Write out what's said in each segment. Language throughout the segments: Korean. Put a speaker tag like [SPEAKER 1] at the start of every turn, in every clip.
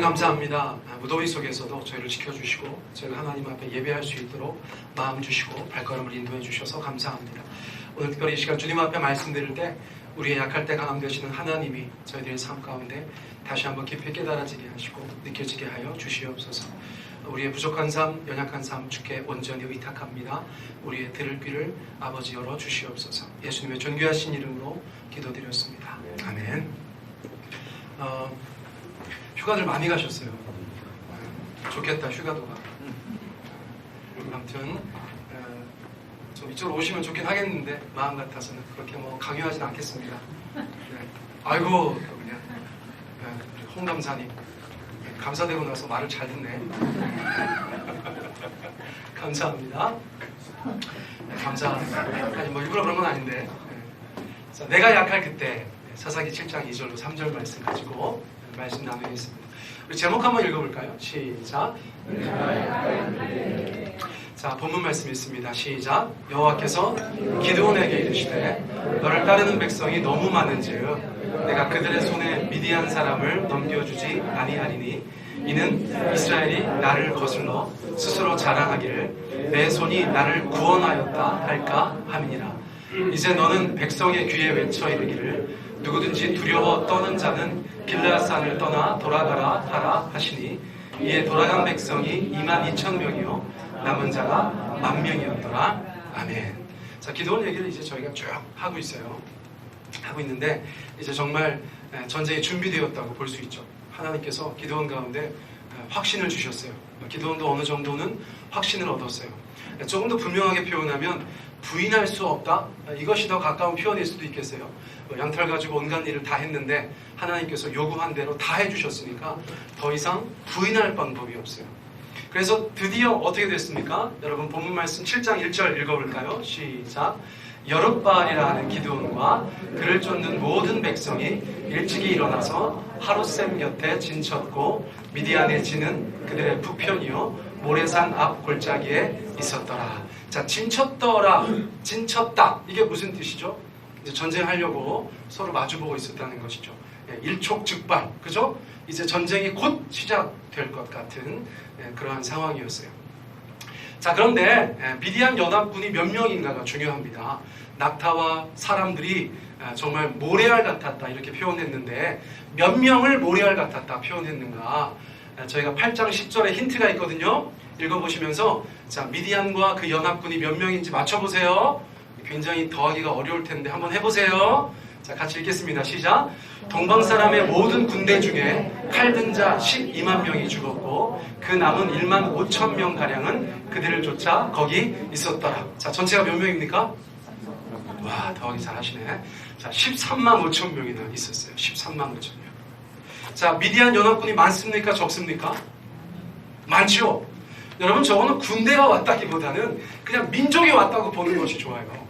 [SPEAKER 1] 감사합니다. 무더위 속에서도 저희를 지켜주시고 저희가 하나님 앞에 예배할 수 있도록 마음 주시고 발걸음을 인도해 주셔서 감사합니다. 오늘 특별히 이 시간 주님 앞에 말씀드릴 때 우리의 약할 때 강함 되시는 하나님이 저희들의 삶 가운데 다시 한번 깊이 깨달아지게 하시고 느껴지게 하여 주시옵소서. 우리의 부족한 삶, 연약한 삶 주께 온전히 의탁합니다. 우리의 들을 귀를 아버지 열어 주시옵소서. 예수님의 존귀하신 이름으로 기도드렸습니다. 아멘. 휴가들 많이 가셨어요. 좋겠다, 휴가도가. 아무튼 좀 이쪽으로 오시면 좋긴 하겠는데 마음 같아서는 그렇게 뭐 강요하진 않겠습니다. 네. 아이고 그냥 홍 감사님 감사되고 나서 말을 잘 듣네. 감사합니다. 네, 감사합니다. 아니 뭐 일부러 그런 건 아닌데. 네. 자, 내가 약할 그때 사사기 7장 2절로 3절 말씀 가지고 말씀 나누겠습니다. 우리 제목 한번 읽어볼까요? 시작. 자, 본문 말씀 있습니다. 시작. 여호와께서 기드온에게 이르시되 너를 따르는 백성이 너무 많은즉 내가 그들의 손에 미디안 사람을 넘겨주지 아니하리니 이는 이스라엘이 나를 거슬러 스스로 자랑하기를 내 손이 나를 구원하였다 할까 함이니라. 이제 너는 백성의 귀에 외쳐 이르기를 누구든지 두려워 떠는 자는 길라앗산을 떠나 돌아가라 하라 하시니 이에 돌아간 백성이 22,000명이요 남은 자가 10,000명이었더라. 아멘. 자, 기도원 얘기를 이제 저희가 쭉 하고 있어요. 하고 있는데 이제 정말 전쟁이 준비되었다고 볼 수 있죠. 하나님께서 기도원 가운데 확신을 주셨어요. 기도원도 어느 정도는 확신을 얻었어요. 조금 더 분명하게 표현하면 부인할 수 없다? 이것이 더 가까운 표현일 수도 있겠어요. 양털 가지고 온갖 일을 다 했는데 하나님께서 요구한 대로 다 해주셨으니까 더 이상 부인할 방법이 없어요. 그래서 드디어 어떻게 됐습니까? 여러분 본문 말씀 7장 1절 읽어볼까요? 시작. 여룻바알이라 하는 기드온과 그를 쫓는 모든 백성이 일찍이 일어나서 하룻샘 곁에 진쳤고 미디안의 진은 그들의 북편이요 모래산 앞 골짜기에 있었더라. 자, 진쳤더라, 진쳤다. 이게 무슨 뜻이죠? 이제 전쟁하려고 서로 마주보고 있었다는 것이죠. 일촉즉발, 그죠? 이제 전쟁이 곧 시작될 것 같은 그러한 상황이었어요. 자, 그런데 미디안 연합군이 몇 명인가가 중요합니다. 낙타와 사람들이 정말 모래알 같았다 이렇게 표현했는데 몇 명을 모래알 같았다 표현했는가? 저희가 8장 10절에 힌트가 있거든요. 읽어보시면서 자, 미디안과 그 연합군이 몇 명인지 맞춰보세요. 굉장히 더하기가 어려울 텐데 한번 해보세요. 자, 같이 읽겠습니다. 시작. 동방 사람의 모든 군대 중에 칼든 자 12만 명이 죽었고 그 남은 15,000명 가량은 그들을 쫓아 거기 있었더라. 자, 전체가 몇 명입니까? 와, 더하기 잘하시네. 자, 13만 5천 명이나 있었어요. 13만 5천 명. 자, 미디안 연합군이 많습니까? 적습니까? 많죠. 여러분, 저거는 군대가 왔다기보다는 그냥 민족이 왔다고 보는 것이 좋아요.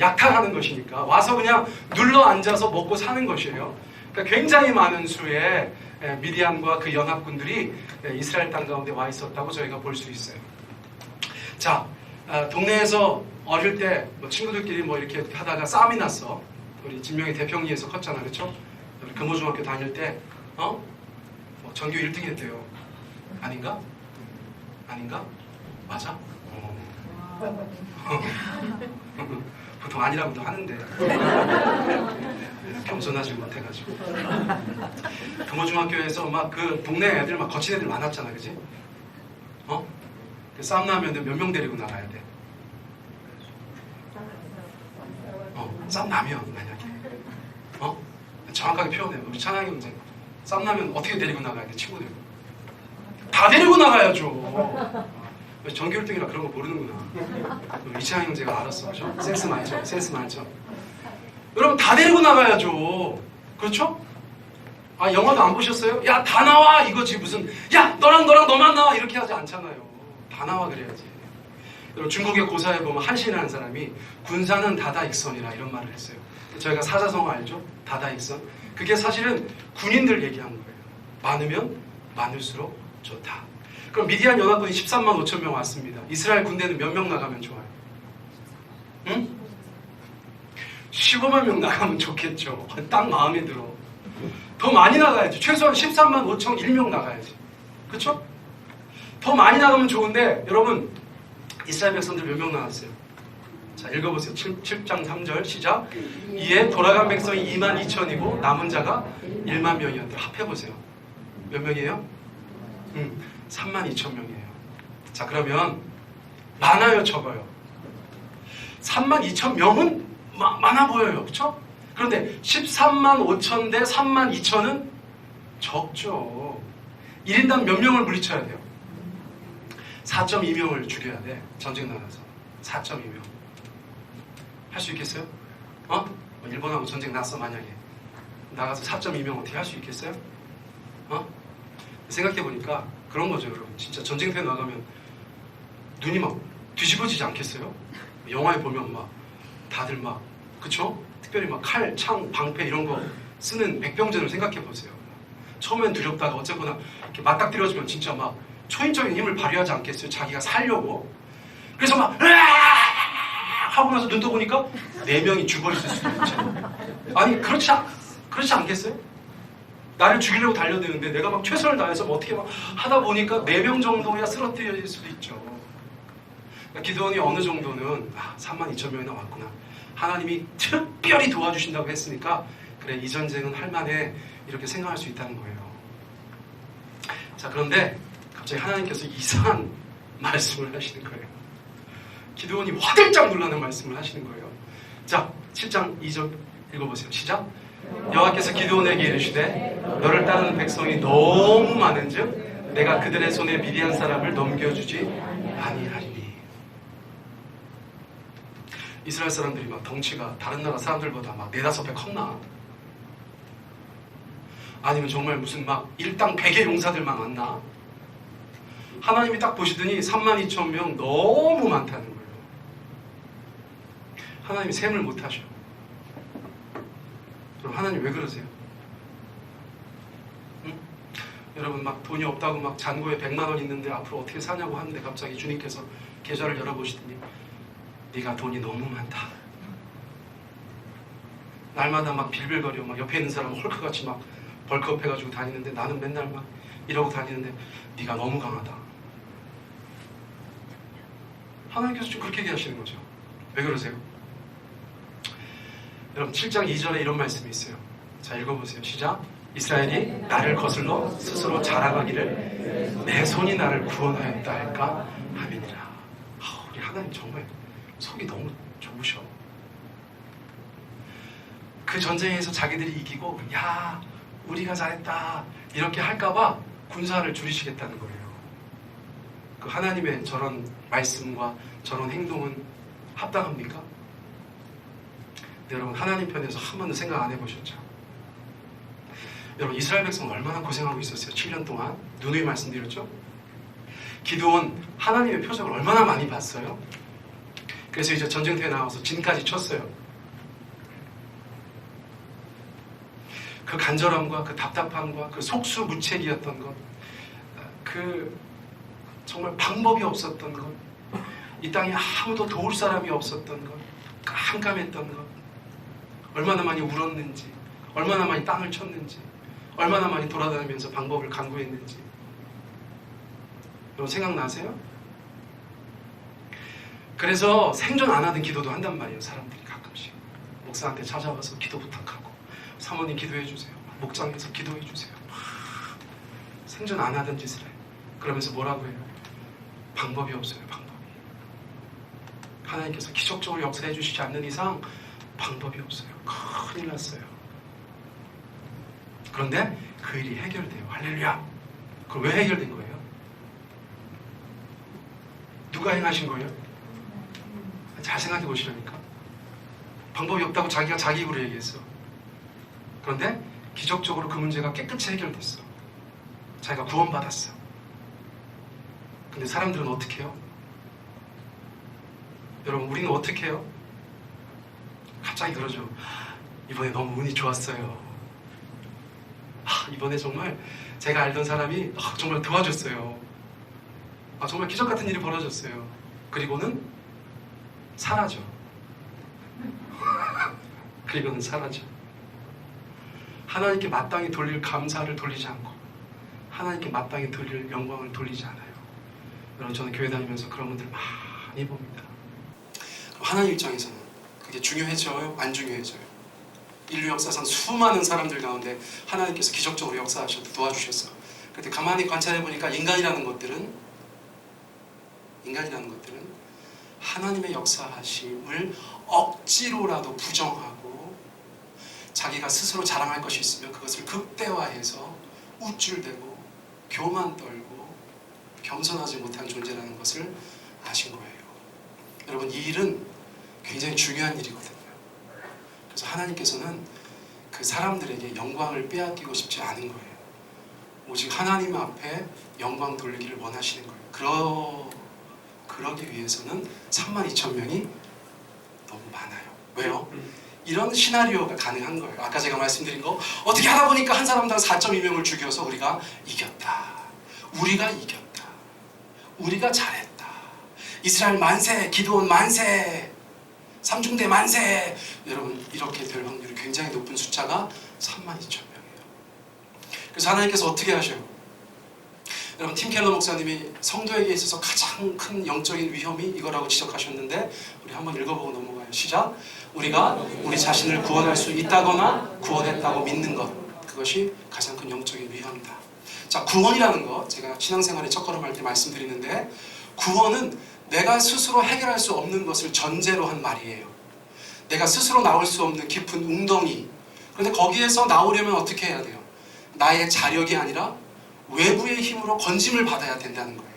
[SPEAKER 1] 약탈하는 것이니까 와서 그냥 눌러 앉아서 먹고 사는 것이에요. 그러니까 굉장히 많은 수의 미디안과 그 연합군들이 이스라엘 땅 가운데 와 있었다고 저희가 볼 수 있어요. 자, 동네에서 어릴 때 뭐 친구들끼리 뭐 이렇게 하다가 싸움이 났어. 우리 진명이 대평리에서 컸잖아, 그렇죠? 우리 금호중학교 다닐 때 뭐 전교 1등 했대요. 아닌가? 아닌가? 맞아? 보통 아니라고도 하는데 겸손하지 못해가지고 금호중학교에서 막 그 동네 애들 막 거친 애들 많았잖아, 그지? 그 싸움 나면 몇 명 데리고 나가야 돼? 싸움 나면 만약에 정확하게 표현해요. 우리 찬양이 형제 싸움 나면 어떻게 데리고 나가야 돼? 친구들 다 데리고 나가야죠. 전교 1등이라 그런 거 모르는구나. 이창희 형제가 알았어, 그죠? 센스 많죠? 센스 많죠? 여러분 다 데리고 나가야죠. 그렇죠? 아, 영화도 안 보셨어요? 야, 다 나와! 이거지 무슨 야, 너랑 너만 나와! 이렇게 하지 않잖아요. 다 나와 그래야지. 여러분 중국의 고사에 보면 한신이라는 사람이 군사는 다다익선이라 이런 말을 했어요. 저희가 사자성어 알죠? 다다익선. 그게 사실은 군인들 얘기한 거예요. 많으면 많을수록 좋다. 그럼 미디안 연합군이 13만 5천 명 왔습니다. 이스라엘 군대는 몇 명 나가면 좋아요? 응? 15만 명 나가면 좋겠죠. 딱 마음에 들어. 더 많이 나가야지. 최소한 13만 5천 1명 나가야지. 그렇죠? 더 많이 나가면 좋은데 여러분 이스라엘 백성들 몇 명 나왔어요? 자, 읽어보세요. 7장 3절 시작. 이에 돌아간 백성이 2만 2천이고 남은 자가 1만 명이었다. 합해보세요. 몇 명이에요? 3만 2천 명이에요. 자, 그러면 많아요, 적어요? 3만 2천 명은 많아 보여요. 그렇죠? 그런데 13만 5천 대 3만 2천은 적죠. 1인당 몇 명을 물리쳐야 돼요? 4.2명을 죽여야 돼. 전쟁 나가서 4.2명. 할 수 있겠어요? 일본하고 전쟁 났어 만약에. 나가서 4.2명 어떻게 할 수 있겠어요? 생각해보니까 그런 거죠, 여러분. 진짜 전쟁터에 나가면 눈이 막 뒤집어지지 않겠어요? 영화에 보면 막 다들 막, 그쵸? 특별히 막 칼, 창, 방패 이런 거 쓰는 백병전을 생각해보세요. 처음엔 두렵다가 어쨌거나 이렇게 맞닥뜨려지면 진짜 막 초인적인 힘을 발휘하지 않겠어요? 자기가 살려고. 그래서 막 하고 나서 눈 떠보니까 4명이 죽어있을 수도 있죠. 아니 그렇지 않겠어요? 나를 죽이려고 달려드는데 내가 막 최선을 다해서 뭐 어떻게 막 하다 보니까 4명 정도야 쓰러뜨릴 수도 있죠. 그러니까 기드온이 어느 정도는 3만 2천 명이나 왔구나. 하나님이 특별히 도와주신다고 했으니까 그래 이 전쟁은 할만해 이렇게 생각할 수 있다는 거예요. 자, 그런데 갑자기 하나님께서 이상한 말씀을 하시는 거예요. 기드온이 화들짝 놀라는 말씀을 하시는 거예요. 자, 7장 2절 읽어보세요. 시작. 여호와께서 기드온에게 이르시되 너를 따르는 백성이 너무 많은즉 내가 그들의 손에 미디안 사람을 넘겨주지 아니하리니. 이스라엘 사람들이 막 덩치가 다른 나라 사람들보다 막 4-5배 컸나? 아니면 정말 무슨 막 일당 100의 용사들만 왔나? 하나님이 딱 보시더니 3만 2천 명 너무 많다는 거예요. 하나님이 셈을 못 하셔. 그럼 하나님 왜 그러세요? 응? 여러분 막 돈이 없다고 막 잔고에 100만 원 있는데 앞으로 어떻게 사냐고 하는데 갑자기 주님께서 계좌를 열어보시더니 네가 돈이 너무 많다. 날마다 막 빌빌거려. 막 옆에 있는 사람은 헐크같이 막 벌크업 해가지고 다니는데 나는 맨날 막 이러고 다니는데 네가 너무 강하다. 하나님께서 좀 그렇게 얘기하시는 거죠. 왜 그러세요? 여러분 7장 2절에 이런 말씀이 있어요. 자, 읽어보세요. 시작. 이스라엘이 나를 거슬러 스스로 자랑하기를 내 손이 나를 구원하였다 할까 함이니라. 우리 하나님 정말 속이 너무 좁으셔. 그 전쟁에서 자기들이 이기고 야 우리가 잘했다 이렇게 할까봐 군사를 줄이시겠다는 거예요. 그 하나님의 저런 말씀과 저런 행동은 합당합니까? 네, 여러분 하나님 편에서 한 번도 생각 안 해보셨죠? 여러분 이스라엘 백성 얼마나 고생하고 있었어요. 7년 동안 누누이 말씀드렸죠? 기드온 하나님의 표적을 얼마나 많이 봤어요. 그래서 이제 전쟁터에 나와서 진까지 쳤어요. 그 간절함과 그 답답함과 그 속수무책이었던 것, 그 정말 방법이 없었던 것, 이 땅에 아무도 도울 사람이 없었던 것, 깜깜했던 것, 얼마나 많이 울었는지, 얼마나 많이 땅을 쳤는지, 얼마나 많이 돌아다니면서 방법을 간구했는지 여러분 생각나세요? 그래서 생존 안 하던 기도도 한단 말이에요. 사람들이 가끔씩 목사한테 찾아와서 기도 부탁하고 사모님 기도해 주세요. 목장에서 기도해 주세요. 생존 안 하던 짓을 해요. 그러면서 뭐라고 해요? 방법이 없어요. 방법이. 하나님께서 기적적으로 역사해 주시지 않는 이상 방법이 없어요. 큰일 났어요. 그런데 그 일이 해결돼요. 할렐루야. 그럼 왜 해결된 거예요? 누가 행하신 거예요? 잘 생각해 보시라니까. 방법이 없다고 자기가 자기 입으로 얘기했어. 그런데 기적적으로 그 문제가 깨끗이 해결됐어. 자기가 구원받았어. 근데 사람들은 어떻게 해요? 여러분 우리는 어떻게 해요? 갑자기 그러죠. 이번에 너무 운이 좋았어요. 이번에 정말 제가 알던 사람이 정말 도와줬어요. 정말 기적 같은 일이 벌어졌어요. 그리고는 사라져. 그리고는 사라져. 하나님께 마땅히 돌릴 감사를 돌리지 않고 하나님께 마땅히 돌릴 영광을 돌리지 않아요. 여러분, 저는 교회 다니면서 그런 분들 많이 봅니다. 그럼 하나님 입장에서는 그게 중요해져요? 안 중요해져요? 인류 역사상 수많은 사람들 가운데 하나님께서 기적적으로 역사하셔서 도와주셨어요. 그런데 가만히 관찰해보니까 인간이라는 것들은 하나님의 역사하심을 억지로라도 부정하고 자기가 스스로 자랑할 것이 있으면 그것을 극대화해서 우쭐대고 교만 떨고 겸손하지 못한 존재라는 것을 아신 거예요. 여러분, 이 일은 굉장히 중요한 일이거든요. 그래서 하나님께서는 그 사람들에게 영광을 빼앗기고 싶지 않은 거예요. 오직 하나님 앞에 영광 돌리기를 원하시는 거예요. 그러기 위해서는 32,000명이 너무 많아요. 왜요? 이런 시나리오가 가능한 거예요. 아까 제가 말씀드린 거 어떻게 하다 보니까 한 사람당 4.2명을 죽여서 우리가 이겼다. 우리가 이겼다. 우리가 잘했다. 이스라엘 만세, 기드온 만세, 삼중대 만세. 여러분, 이렇게 될 확률이 굉장히 높은 숫자가 32,000명이에요. 그래서 하나님께서 어떻게 하셔요? 여러분, 팀 켈러 목사님이 성도에게 있어서 가장 큰 영적인 위험이 이거라고 지적하셨는데 우리 한번 읽어보고 넘어가요. 시작. 우리가 우리 자신을 구원할 수 있다거나 구원했다고 믿는 것, 그것이 가장 큰 영적인 위험이다. 자, 구원이라는 것, 제가 신앙생활의 첫걸음할 때 말씀드리는데, 구원은 내가 스스로 해결할 수 없는 것을 전제로 한 말이에요. 내가 스스로 나올 수 없는 깊은 웅덩이. 그런데 거기에서 나오려면 어떻게 해야 돼요? 나의 자력이 아니라 외부의 힘으로 건짐을 받아야 된다는 거예요.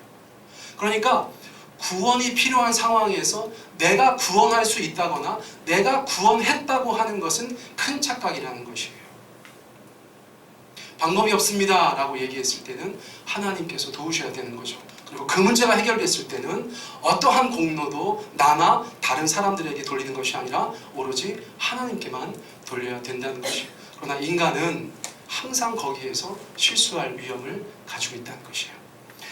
[SPEAKER 1] 그러니까 구원이 필요한 상황에서 내가 구원할 수 있다거나 내가 구원했다고 하는 것은 큰 착각이라는 것이에요. 방법이 없습니다 라고 얘기했을 때는 하나님께서 도우셔야 되는 거죠. 그리고 그 문제가 해결됐을 때는 어떠한 공로도 나나 다른 사람들에게 돌리는 것이 아니라 오로지 하나님께만 돌려야 된다는 것이에요. 그러나 인간은 항상 거기에서 실수할 위험을 가지고 있다는 것이에요.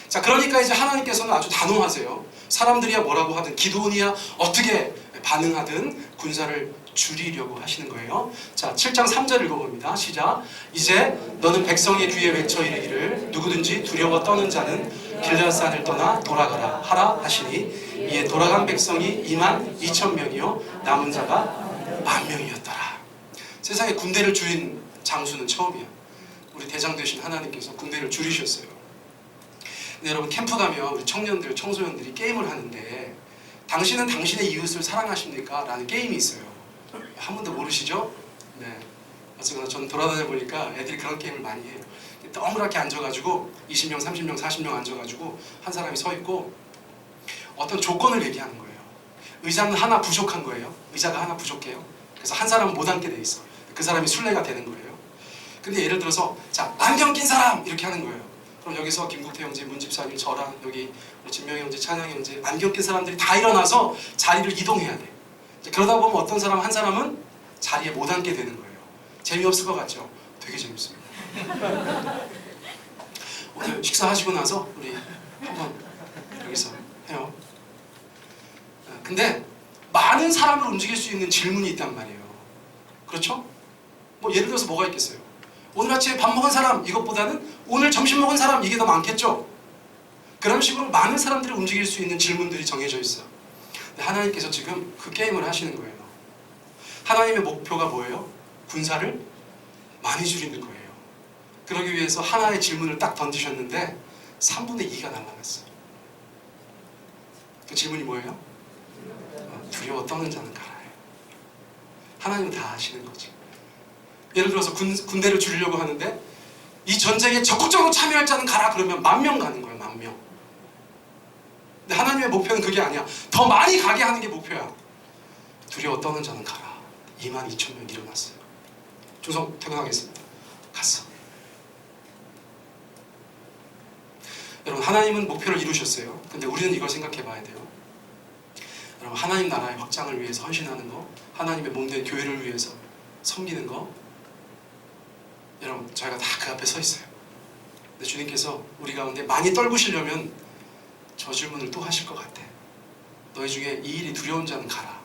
[SPEAKER 1] 자, 그러니까 이제 하나님께서는 아주 단호하세요. 사람들이야 뭐라고 하든, 기드온이야 어떻게 반응하든 군사를 줄이려고 하시는 거예요. 자, 7장 3절 읽어봅니다. 시작. 이제 너는 백성의 귀에 외쳐 이르기를 누구든지 두려워 떠는 자는 길앗산을 떠나 돌아가라 하라 하시니 이에 돌아간 백성이 22,000명이요 남은 자가 10,000명이었더라. 세상에 군대를 줄인 장수는 처음이야. 우리 대장 되신 하나님께서 군대를 줄이셨어요. 근데 여러분, 캠프 가면 우리 청년들, 청소년들이 게임을 하는데 당신은 당신의 이웃을 사랑하십니까? 라는 게임이 있어요. 한 번도 모르시죠? 네. 어쨌거나 저는 돌아다녀 보니까 애들이 그런 게임을 많이 해요. 동그랗게 앉아가지고 20명, 30명, 40명 앉아가지고 한 사람이 서 있고 어떤 조건을 얘기하는 거예요. 의자는 하나 부족한 거예요. 의자가 하나 부족해요. 그래서 한 사람은 못 앉게 돼 있어. 그 사람이 순례가 되는 거예요. 근데 예를 들어서 자, 안경 낀 사람 이렇게 하는 거예요. 그럼 여기서 김국태 형제, 문집사님, 저랑 여기 진명이 형제, 찬양이 형제, 안경 낀 사람들이 다 일어나서 자리를 이동해야 돼. 그러다 보면 어떤 사람 한 사람은 자리에 못 앉게 되는 거예요. 재미없을 것 같죠? 되게 재밌습니다. 오늘 식사하시고 나서 우리 한번 여기서 해요. 근데 많은 사람을 움직일 수 있는 질문이 있단 말이에요. 그렇죠? 뭐 예를 들어서 뭐가 있겠어요? 오늘 아침에 밥 먹은 사람 이것보다는 오늘 점심 먹은 사람 이게 더 많겠죠? 그런 식으로 많은 사람들을 움직일 수 있는 질문들이 정해져 있어요. 근데 하나님께서 지금 그 게임을 하시는 거예요. 하나님의 목표가 뭐예요? 군사를 많이 줄이는 거예요. 그러기 위해서 하나의 질문을 딱 던지셨는데 3분의 2가 날아갔어요. 그 질문이 뭐예요? 두려워 떠는 자는 가라예요. 하나님은 다 아시는 거죠. 예를 들어서 군대를 줄이려고 하는데 이 전쟁에 적극적으로 참여할 자는 가라 그러면 10,000명 가는 거예요. 10,000명. 근데 하나님의 목표는 그게 아니야. 더 많이 가게 하는 게 목표야. 두려워 떠는 자는 가라. 22,000명 일어났어요. 충성 퇴근하겠습니다. 갔어. 여러분, 하나님은 목표를 이루셨어요. 근데 우리는 이걸 생각해 봐야 돼요. 여러분, 하나님 나라의 확장을 위해서 헌신하는 거, 하나님의 몸된 교회를 위해서 섬기는 거, 여러분, 저희가 다 그 앞에 서 있어요. 근데 주님께서 우리 가운데 많이 떨구시려면 저 질문을 또 하실 것 같아. 너희 중에 이 일이 두려운 자는 가라.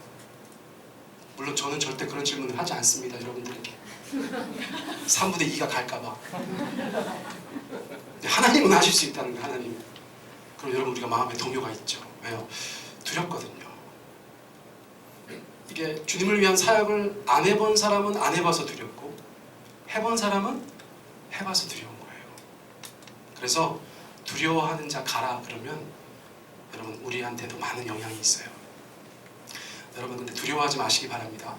[SPEAKER 1] 물론 저는 절대 그런 질문을 하지 않습니다, 여러분들에게.
[SPEAKER 2] 3분의 2가 갈까봐. 하나님은 하실 수 있다는 거예요. 하나님. 그럼 여러분 우리가 마음에 동요가 있죠. 왜요? 두렵거든요. 이게 주님을 위한 사역을 안 해본 사람은 안 해봐서 두렵고 해본 사람은 해봐서 두려운 거예요. 그래서 두려워하는 자 가라 그러면 여러분 우리한테도 많은 영향이 있어요. 여러분 근데 두려워하지 마시기 바랍니다.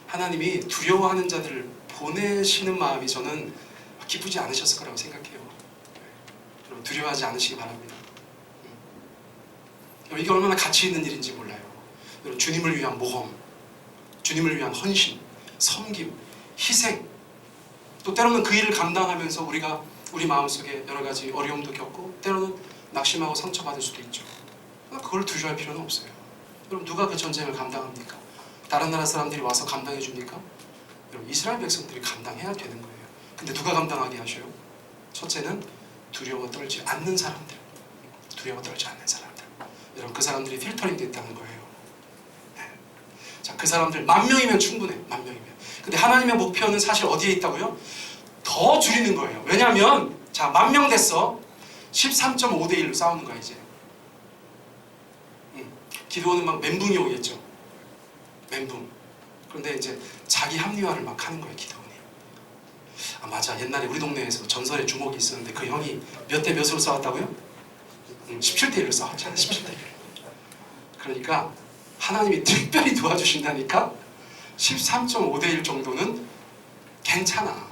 [SPEAKER 2] 하나님이 두려워하는 자들을 보내시는 마음이 저는 기쁘지 않으셨을 거라고 생각해요. 여러분 두려워하지 않으시기 바랍니다. 이게 얼마나 가치 있는 일인지 몰라요. 여러분 주님을 위한 모험, 주님을 위한 헌신, 섬김, 희생, 또 때로는 그 일을 감당하면서 우리가 우리 마음속에 여러 가지 어려움도 겪고 때로는 낙심하고 상처받을 수도 있죠. 그걸 두려워할 필요는 없어요. 여러분 누가 그 전쟁을 감당합니까? 다른 나라 사람들이 와서 감당해 줍니까? 여러분 이스라엘 백성들이 감당해야 되는 거예요. 근데 누가 감당하게 하셔요? 첫째는 두려워 떨지 않는 사람들, 두려워 떨지 않는 사람들. 여러분 그 사람들이 필터링 됐다는 거예요. 네. 자, 그 사람들 10,000명이면 충분해. 10,000명이면. 근데 하나님의 목표는 사실 어디에 있다고요? 더 줄이는 거예요. 왜냐하면 자 10,000명 됐어. 13.5대 1로 싸우는 거야 이제. 기드온은 막 멘붕이 오겠죠. 멘붕. 그런데 이제 자기 합리화를 막 하는 거예요 기드온이. 아 맞아, 옛날에 우리 동네에서 전설의 주먹이 있었는데 그 형이 몇 대 몇으로 싸웠다고요? 17대 1로 싸웠잖아. 17대 1. 그러니까 하나님이 특별히 도와주신다니까 13.5대 1 정도는 괜찮아.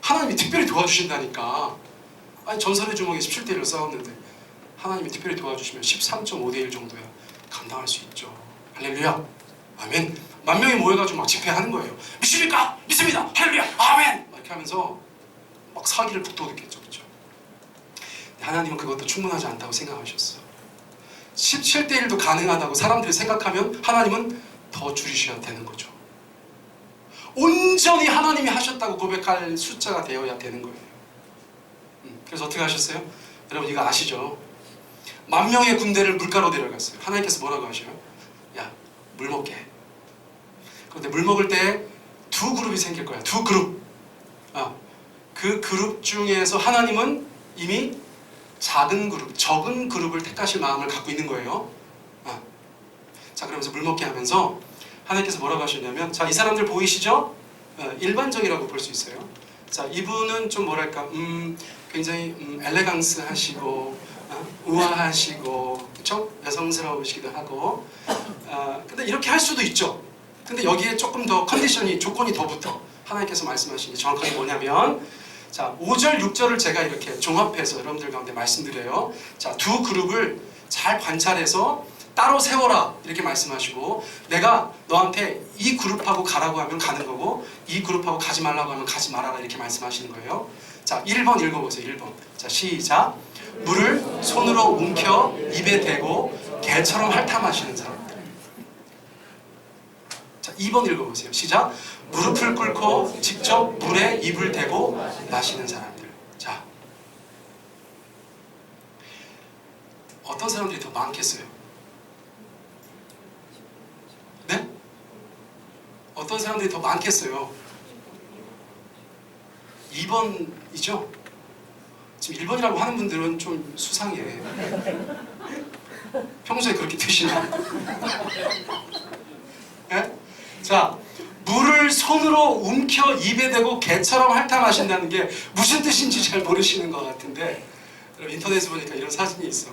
[SPEAKER 2] 하나님이 특별히 도와주신다니까. 아니 전설의 주먹이 17대 1로 싸웠는데 하나님이 특별히 도와주시면 13.5대 1 정도야 감당할 수 있죠. 할렐루야. 아멘. 10,000명이 모여가지고 막 집회하는 거예요. 믿습니까? 믿습니다. 할렐루야. 아멘. 이렇게 하면서 막 사기를 북돋았겠죠. 그렇죠? 하나님은 그것도 충분하지 않다고 생각하셨어. 17대 1도 가능하다고 사람들이 생각하면 하나님은 더 줄이셔야 되는 거죠. 온전히 하나님이 하셨다고 고백할 숫자가 되어야 되는 거예요. 그래서 어떻게 하셨어요? 여러분 이거 아시죠? 10,000명의 군대를 물가로 데려갔어요. 하나님께서 뭐라고 하셔요? 야, 물 먹게 해. 그런데 물 먹을 때 두 그룹이 생길 거야. 두 그룹. 그 그룹 중에서 하나님은 이미 작은 그룹, 적은 그룹을 택하실 마음을 갖고 있는 거예요. 자, 그러면서 물 먹게 하면서 하나님께서 뭐라고 하셨냐면, 자, 이 사람들 보이시죠? 일반적이라고 볼 수 있어요. 자, 이분은 좀 뭐랄까, 굉장히 엘레강스 하시고, 우아하시고, 그쵸? 여성스러우시기도 하고, 근데 이렇게 할 수도 있죠. 근데 여기에 조금 더 컨디션이, 조건이 더 붙어. 하나님께서 말씀하신 게 정확하게 뭐냐면, 자, 5절, 6절을 제가 이렇게 종합해서 여러분들 가운데 말씀드려요. 자, 두 그룹을 잘 관찰해서 따로 세워라 이렇게 말씀하시고, 내가 너한테 이 그룹하고 가라고 하면 가는 거고 이 그룹하고 가지 말라고 하면 가지 말아라 이렇게 말씀하시는 거예요. 자, 1번 읽어보세요. 1번. 자, 시작. 물을 손으로 움켜 입에 대고 개처럼 핥아마시는 사람들. 자, 2번 읽어보세요. 시작. 무릎을 꿇고 직접 물에 입을 대고 마시는 사람들. 자, 어떤 사람들이 더 많겠어요? 네? 어떤 사람들이 더 많겠어요? 2번이죠? 지금 1번이라고 하는 분들은 좀 수상해. 평소에 그렇게 드시나? 네? 자, 물을 손으로 움켜 입에 대고 개처럼 핥아마신다는 게 무슨 뜻인지 잘 모르시는 것 같은데, 여러분 인터넷에 보니까 이런 사진이 있어.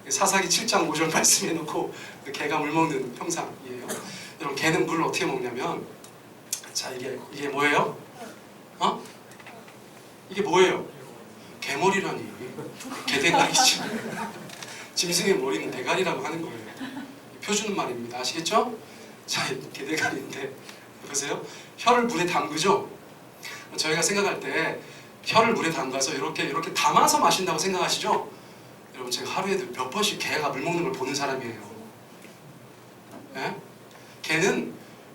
[SPEAKER 2] 사사기 7장 5절 말씀해놓고 개가 물 먹는 형상이에요. 여러분 개는 물을 어떻게 먹냐면, 자, 이게 뭐예요? 이게 뭐예요? 개머리라니. 개대가리지. 짐승의 머리는 대가리라고 하는 거예요. 표준 말입니다. 아시겠죠? 자, 개대가리인데 보세요. 혀를 물에 담그죠? 저희가 생각할 때 혀를 물에 담가서 이렇게 담아서 마신다고 생각하시죠? 여러분 제가 하루에도 몇 번씩 개가 물 먹는 걸 보는 사람이에요. 네? 개는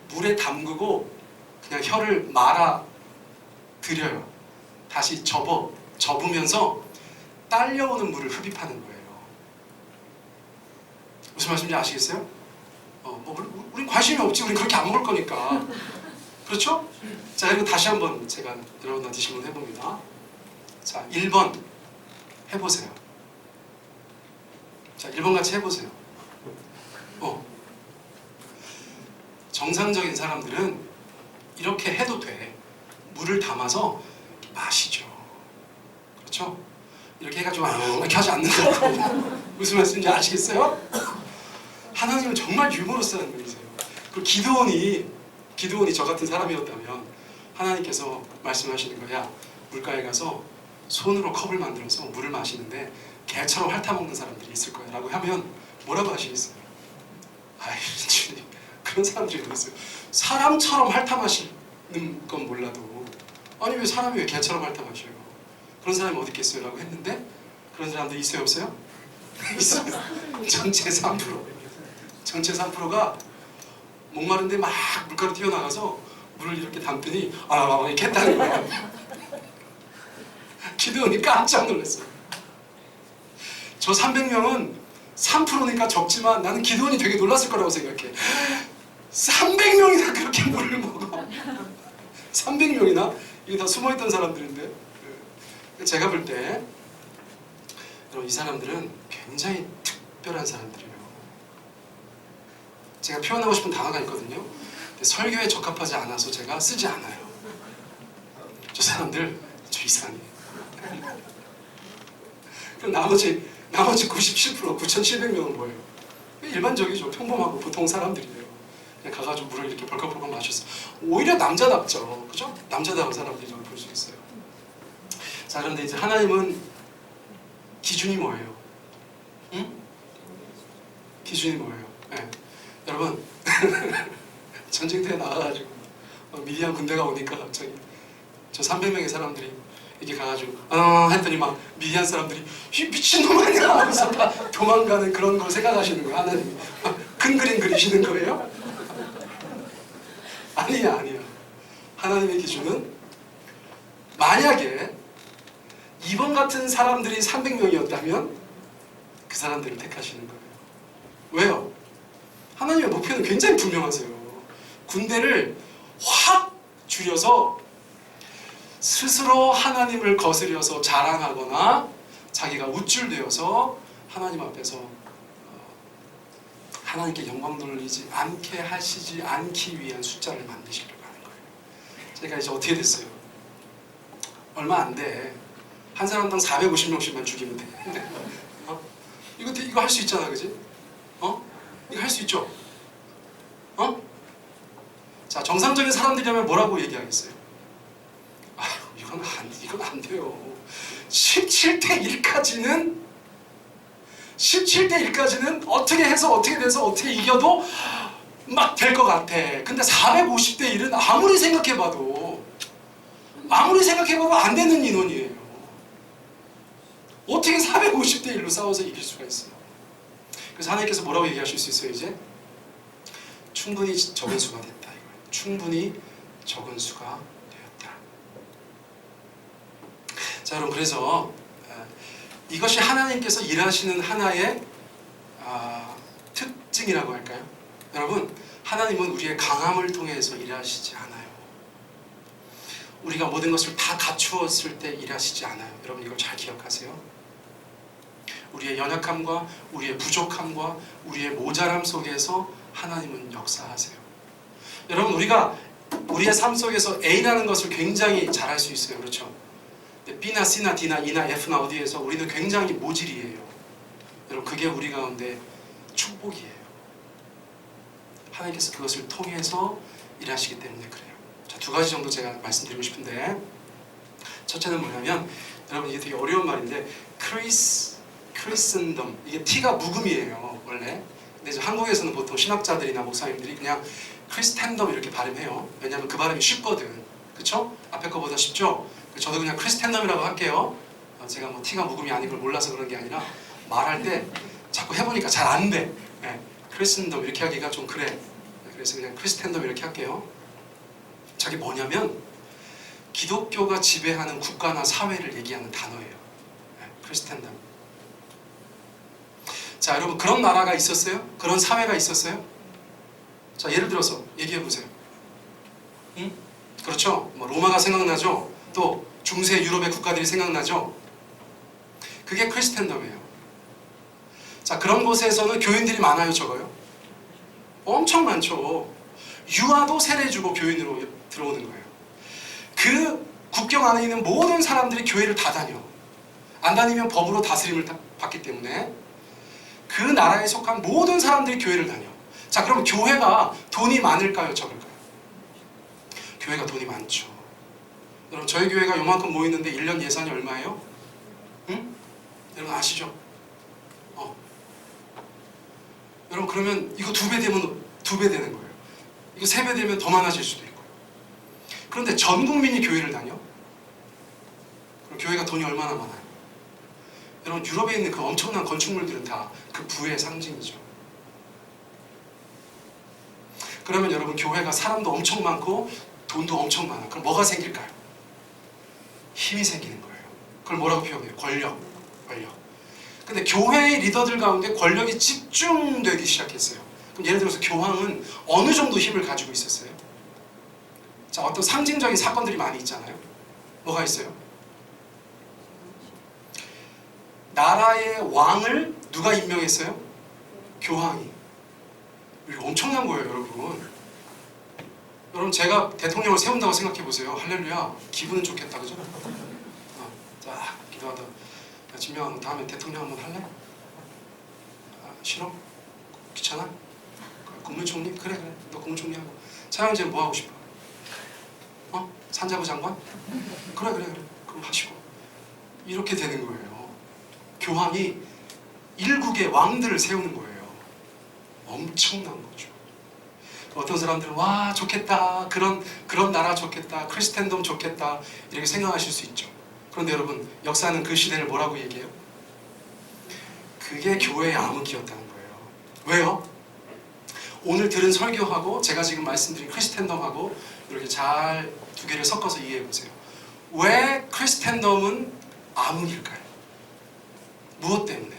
[SPEAKER 2] 물에 담그고 그냥 혀를 말아 들여요. 다시 접으면서 딸려오는 물을 흡입하는 거예요. 무슨 말씀인지 아시겠어요? 우린 관심이 없지. 우린 그렇게 안 먹을 거니까. 그렇죠? 자, 그리고 다시 한번 제가 여러분한테 질문해봅니다. 자, 1번 해보세요. 자, 1번 같이 해보세요. 정상적인 사람들은 이렇게 해도 돼. 물을 담아서 마시죠. 그렇죠? 이렇게 해가지고 이렇게 하지 않는 거고. 무슨 말씀인지 아시겠어요? 하나님은 정말 유머러스한 분이세요. 그리고 기드온이 저 같은 사람이었다면 하나님께서 말씀하시는 거야. 물가에 가서 손으로 컵을 만들어서 물을 마시는데 개처럼 핥아먹는 사람들이 있을 거야 라고 하면 뭐라고 하시겠어요? 아이 주님, 그런 사람들이 어딨어요. 사람처럼 핥아마시는 건 몰라도 아니 왜 사람이 왜 개처럼 핥아마셔요? 그런 사람이 어디 있겠어요? 라고 했는데 그런 사람들 있어요? 없어요? 있어요. 전체 3%가 목마른데 막 물가로 뛰어나가서 물을 이렇게 담더니 이렇게 했다는 거야. 기드온이 깜짝 놀랐어요. 저 300명은 3%니까 적지만 나는 기드온이 되게 놀랐을 거라고 생각해. 300명이나 그렇게 물을 먹어. 300명이나? 이게 다 숨어있던 사람들인데. 제가 볼 때 이 사람들은 굉장히 특별한 사람들이에요. 제가 표현하고 싶은 단어가 있거든요. 근데 설교에 적합하지 않아서 제가 쓰지 않아요. 저 사람들 저 이상해. 그럼 나머지 97%, 9,700명은 뭐예요? 일반적이죠. 평범하고 보통 사람들이에요. 그냥 가가지고 물을 이렇게 벌컥벌컥 마셨어. 오히려 남자답죠. 그죠? 남자다운 사람들이라고 볼 수 있어요. 자, 그런데 이제 하나님은 기준이 뭐예요? 응? 기준이 뭐예요? 네. 여러분 전쟁터에 나가가지고 미디안 군대가 오니까 갑자기 저 300명의 사람들이 이렇게 가가지고 했더니 막 미디안 사람들이 미친놈 아니야 하면서 도망가는 그런 걸 생각하시는 거예요. 하나님이 큰 그림 그리시는 거예요? 아니야. 하나님의 기준은 만약에 이번 같은 사람들이 300명이었다면 그 사람들을 택하시는 거예요. 왜요? 하나님의 목표는 굉장히 분명하세요. 군대를 확 줄여서 스스로 하나님을 거스려서 자랑하거나 자기가 우쭐대어서 하나님 앞에서 하나님께 영광 돌리지 않게 하시지 않기 위한 숫자를 만드시려고 하는 거예요. 제가 이제 어떻게 됐어요? 얼마 안 돼. 한 사람당 450명씩만 죽이면 돼. 이거 할 수 있잖아, 그지? 이거 할 수 있죠? 자, 정상적인 사람들이라면 뭐라고 얘기하겠어요? 이건 안 돼요. 17대 1까지는 어떻게 해서 어떻게 돼서 어떻게 이겨도 막 될 것 같아. 근데 450대 1은 아무리 생각해봐도 안 되는 인원이에요. 어떻게 450대 1로 싸워서 이길 수가 있어요? 그래서 하나님께서 뭐라고 얘기하실 수 있어요, 이제? 충분히 적은 수가 됐다. 이거예요. 충분히 적은 수가 되었다. 자, 여러분, 그래서 이것이 하나님께서 일하시는 하나의 특징이라고 할까요? 여러분, 하나님은 우리의 강함을 통해서 일하시지 않아요. 우리가 모든 것을 다 갖추었을 때 일하시지 않아요. 여러분, 이걸 잘 기억하세요. 우리의 연약함과 우리의 부족함과 우리의 모자람 속에서 하나님은 역사하세요. 여러분, 우리가 우리의 삶 속에서 A라는 것을 굉장히 잘할 수 있어요. 그렇죠? B나 C나 D나 E나 F나 어디에서 우리는 굉장히 모질이에요. 여러분, 그게 우리 가운데 축복이에요. 하나님께서 그것을 통해서 일하시기 때문에 그래요. 자, 두 가지 정도 제가 말씀드리고 싶은데, 첫째는 뭐냐면, 여러분, 이게 되게 어려운 말인데 크리스텐덤, 이게 T가 묵음이에요, 원래. 근데 이제 한국에서는 보통 신학자들이나 목사님들이 그냥 크리스텐덤 이렇게 발음해요. 왜냐하면 그 발음이 쉽거든. 그쵸? 앞에 거보다 쉽죠? 저도 그냥 크리스텐덤이라고 할게요. 제가 뭐 T가 묵음이 아닌 걸 몰라서 그런 게 아니라 말할 때 자꾸 해보니까 잘 안 돼. 네. 크리스텐덤 이렇게 하기가 좀 그래. 그래서 그냥 크리스텐덤 이렇게 할게요. 저게 뭐냐면 기독교가 지배하는 국가나 사회를 얘기하는 단어예요. 네. 크리스텐덤. 자, 여러분, 그런 나라가 있었어요? 그런 사회가 있었어요? 자, 예를 들어서 얘기해 보세요. 응? 그렇죠? 뭐 로마가 생각나죠? 또 중세 유럽의 국가들이 생각나죠? 그게 크리스텐덤이에요. 자, 그런 곳에서는 교인들이 많아요, 적어요? 엄청 많죠. 유아도 세례주고 교인으로 들어오는 거예요. 그 국경 안에 있는 모든 사람들이 교회를 다 다녀. 안 다니면 법으로 다스림을 받기 때문에 그 나라에 속한 모든 사람들이 교회를 다녀. 자, 그럼 교회가 돈이 많을까요, 적을까요? 교회가 돈이 많죠. 여러분, 저희 교회가 요만큼 모이는데 1년 예산이 얼마예요? 응? 여러분 아시죠? 여러분, 그러면 이거 2배 되면 2배 되는 거예요. 이거 3배 되면 더 많아질 수도 있고요. 그런데 전 국민이 교회를 다녀? 그럼 교회가 돈이 얼마나 많아요? 여러분, 유럽에 있는 그 엄청난 건축물들은 다 그 부의 상징이죠. 그러면 여러분, 교회가 사람도 엄청 많고 돈도 엄청 많아. 그럼 뭐가 생길까요? 힘이 생기는 거예요. 그걸 뭐라고 표현해요? 권력. 근데 교회의 리더들 가운데 권력이 집중되기 시작했어요. 그럼 예를 들어서 교황은 어느 정도 힘을 가지고 있었어요? 자, 어떤 상징적인 사건들이 많이 있잖아요. 뭐가 있어요? 나라의 왕을 누가 임명했어요? 교황이. 이거 엄청난 거예요, 여러분. 여러분, 제가 대통령을 세운다고 생각해 보세요. 할렐루야. 기분은 좋겠다, 그죠? 자, 기도하다. 야, 진명아, 너 다음에 대통령 한번 할래? 싫어? 귀찮아? 국무총리? 그래. 너 국무총리하고. 차영재는 뭐 하고 싶어? 산자부 장관? 그래. 그럼 하시고. 이렇게 되는 거예요. 교황이 일국의 왕들을 세우는 거예요. 엄청난 거죠. 어떤 사람들은 와, 좋겠다. 그런 나라 좋겠다. 크리스텐덤 좋겠다. 이렇게 생각하실 수 있죠. 그런데 여러분, 역사는 그 시대를 뭐라고 얘기해요? 그게 교회의 암흑기였다는 거예요. 왜요? 오늘 들은 설교하고 제가 지금 말씀드린 크리스텐덤하고 이렇게 잘 2개를 섞어서 이해해 보세요. 왜 크리스텐덤은 암흑일까요? 무엇 때문에?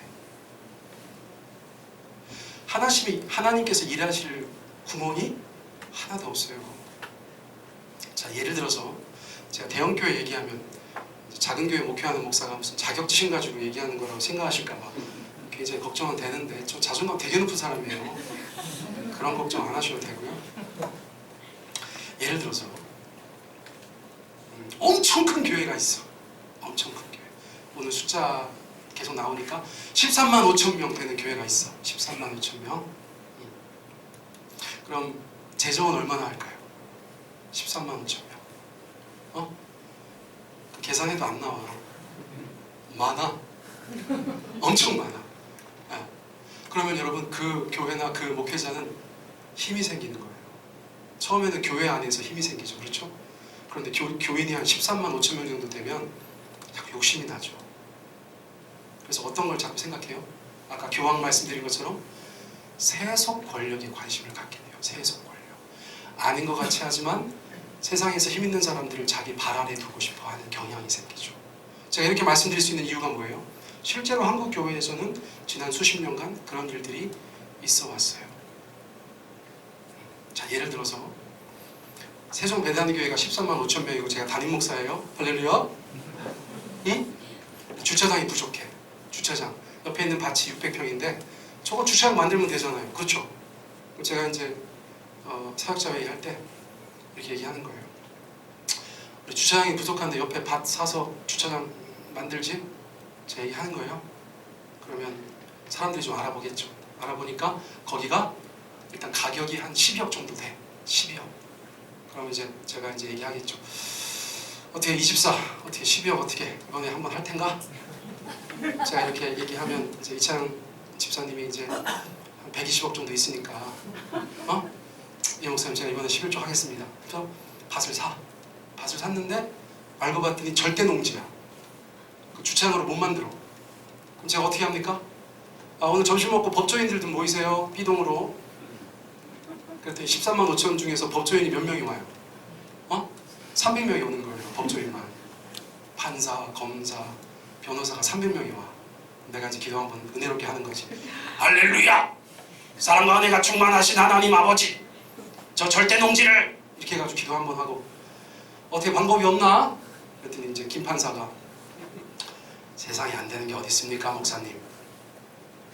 [SPEAKER 2] 하나님께서 일하실 구멍이 하나도 없어요. 자, 예를 들어서 제가 대형교회 얘기하면 작은 교회 목회하는 목사가 무슨 자격지심 가지고 얘기하는 거라고 생각하실까봐 굉장히 걱정은 되는데, 저 자존감 되게 높은 사람이에요. 그런 걱정 안 하셔도 되고요. 예를 들어서 엄청 큰 교회가 있어. 엄청 큰 교회. 오늘 숫자 계속 나오니까 13만 5천 명 되는 교회가 있어. 13만 5천 명. 그럼 재정은 얼마나 할까요? 13만 5천 명. 그 계산해도 안 나와. 많아. 엄청 많아. 그러면 여러분, 그 교회나 그 목회자는 힘이 생기는 거예요. 처음에는 교회 안에서 힘이 생기죠. 그렇죠? 그런데 교인이 한 13만 5천 명 정도 되면 자꾸 욕심이 나죠. 그래서 어떤 걸 자꾸 생각해요? 아까 교황 말씀드린 것처럼 세속 권력에 관심을 갖게 돼요. 세속 권력. 아닌 것 같이 하지만 세상에서 힘 있는 사람들을 자기 발 아래 두고 싶어 하는 경향이 생기죠. 제가 이렇게 말씀드릴 수 있는 이유가 뭐예요? 실제로 한국 교회에서는 지난 수십 년간 그런 일들이 있어 왔어요. 자, 예를 들어서 세종 배단교회가 13만 5천 명이고 제가 담임 목사예요. 할렐루야. 응? 주차장이 부족해. 주차장. 옆에 있는 밭이 600평인데 저거 주차장 만들면 되잖아요. 그렇죠? 제가 이제 사역자 회의 할 때 이렇게 얘기하는 거예요. 우리 주차장이 부족한데 옆에 밭 사서 주차장 만들지? 제가 얘기하는 거예요. 그러면 사람들이 좀 알아보겠죠. 알아보니까 거기가 일단 가격이 한 12억 정도 돼. 12억. 그러면 이제 제가 이제 얘기하겠죠. 어떻게 24, 어떻게 12억 어떻게 이번에 한번 할 텐가? 제가 이렇게 얘기하면 이제 이창 집사님이 이제 한 120억 정도 있으니까 이 목사님 제가 이번에 11조 하겠습니다. 그래서 밭을 사. 밭을 샀는데 알고 봤더니 절대 농지야. 그 주차장으로 못 만들어. 그럼 제가 어떻게 합니까? 오늘 점심 먹고 법조인들 좀 모이세요. B동으로. 그랬더니 13만 5천 중에서 법조인이 몇 명이 와요? 300명이 오는 거예요. 법조인만. 판사, 검사, 변호사가 300명이 와. 내가 이제 기도 한번 은혜롭게 하는 거지. 할렐루야! 사랑과 은혜가 충만하신 하나님 아버지, 저 절대 농지를 이렇게 해가지고 기도 한번 하고 어떻게 방법이 없나? 그랬더니 이제 김 판사가 세상에 안 되는 게 어디 있습니까 목사님?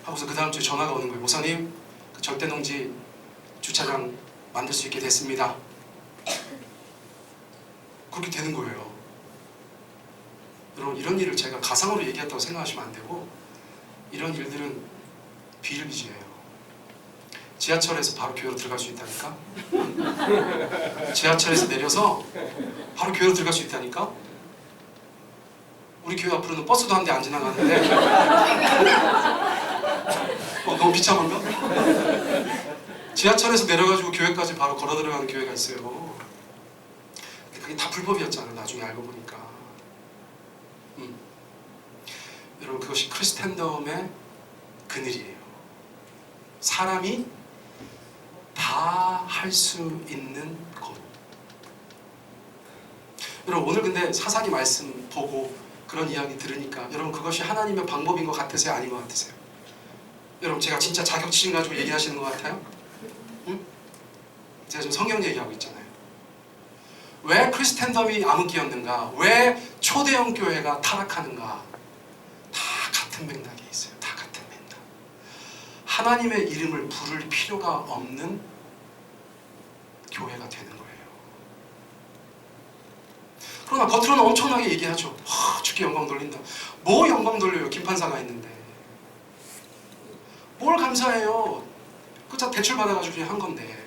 [SPEAKER 2] 하고서 그 다음 주에 전화가 오는 거예요. 목사님 그 절대농지 주차장 만들 수 있게 됐습니다. 그렇게 되는 거예요. 여러분 이런 일을 제가 가상으로 얘기했다고 생각하시면 안 되고 이런 일들은 비일비재예요. 지하철에서 바로 교회로 들어갈 수 있다니까? 지하철에서 내려서 바로 교회로 들어갈 수 있다니까? 우리 교회 앞으로는 버스도 한 대 안 지나가는데 너무 비참한 거? 지하철에서 내려가지고 교회까지 바로 걸어 들어가는 교회가 있어요. 그게 다 불법이었잖아요. 나중에 알고 보니까. 여러분 그것이 크리스텐덤의 그늘이에요. 사람이 다 할 수 있는 곳. 여러분 오늘 근데 사사기 말씀 보고 그런 이야기 들으니까 여러분 그것이 하나님의 방법인 것 같으세요? 아닌 것 같으세요? 여러분 제가 진짜 자격지심 가지고 얘기하시는 것 같아요? 응? 제가 지금 성경 얘기하고 있잖아요. 왜 크리스텐덤이 암흑기였는가? 왜 초대형 교회가 타락하는가? 다 같은 맥락에 있어요. 다 같은 맥락. 하나님의 이름을 부를 필요가 없는 교회가 되는 거예요. 그러나 겉으로는 엄청나게 얘기하죠. 주께 영광 돌린다. 뭐 영광 돌려요? 김판사가 있는데. 뭘 감사해요? 그저 대출 받아가지고 그냥 한 건데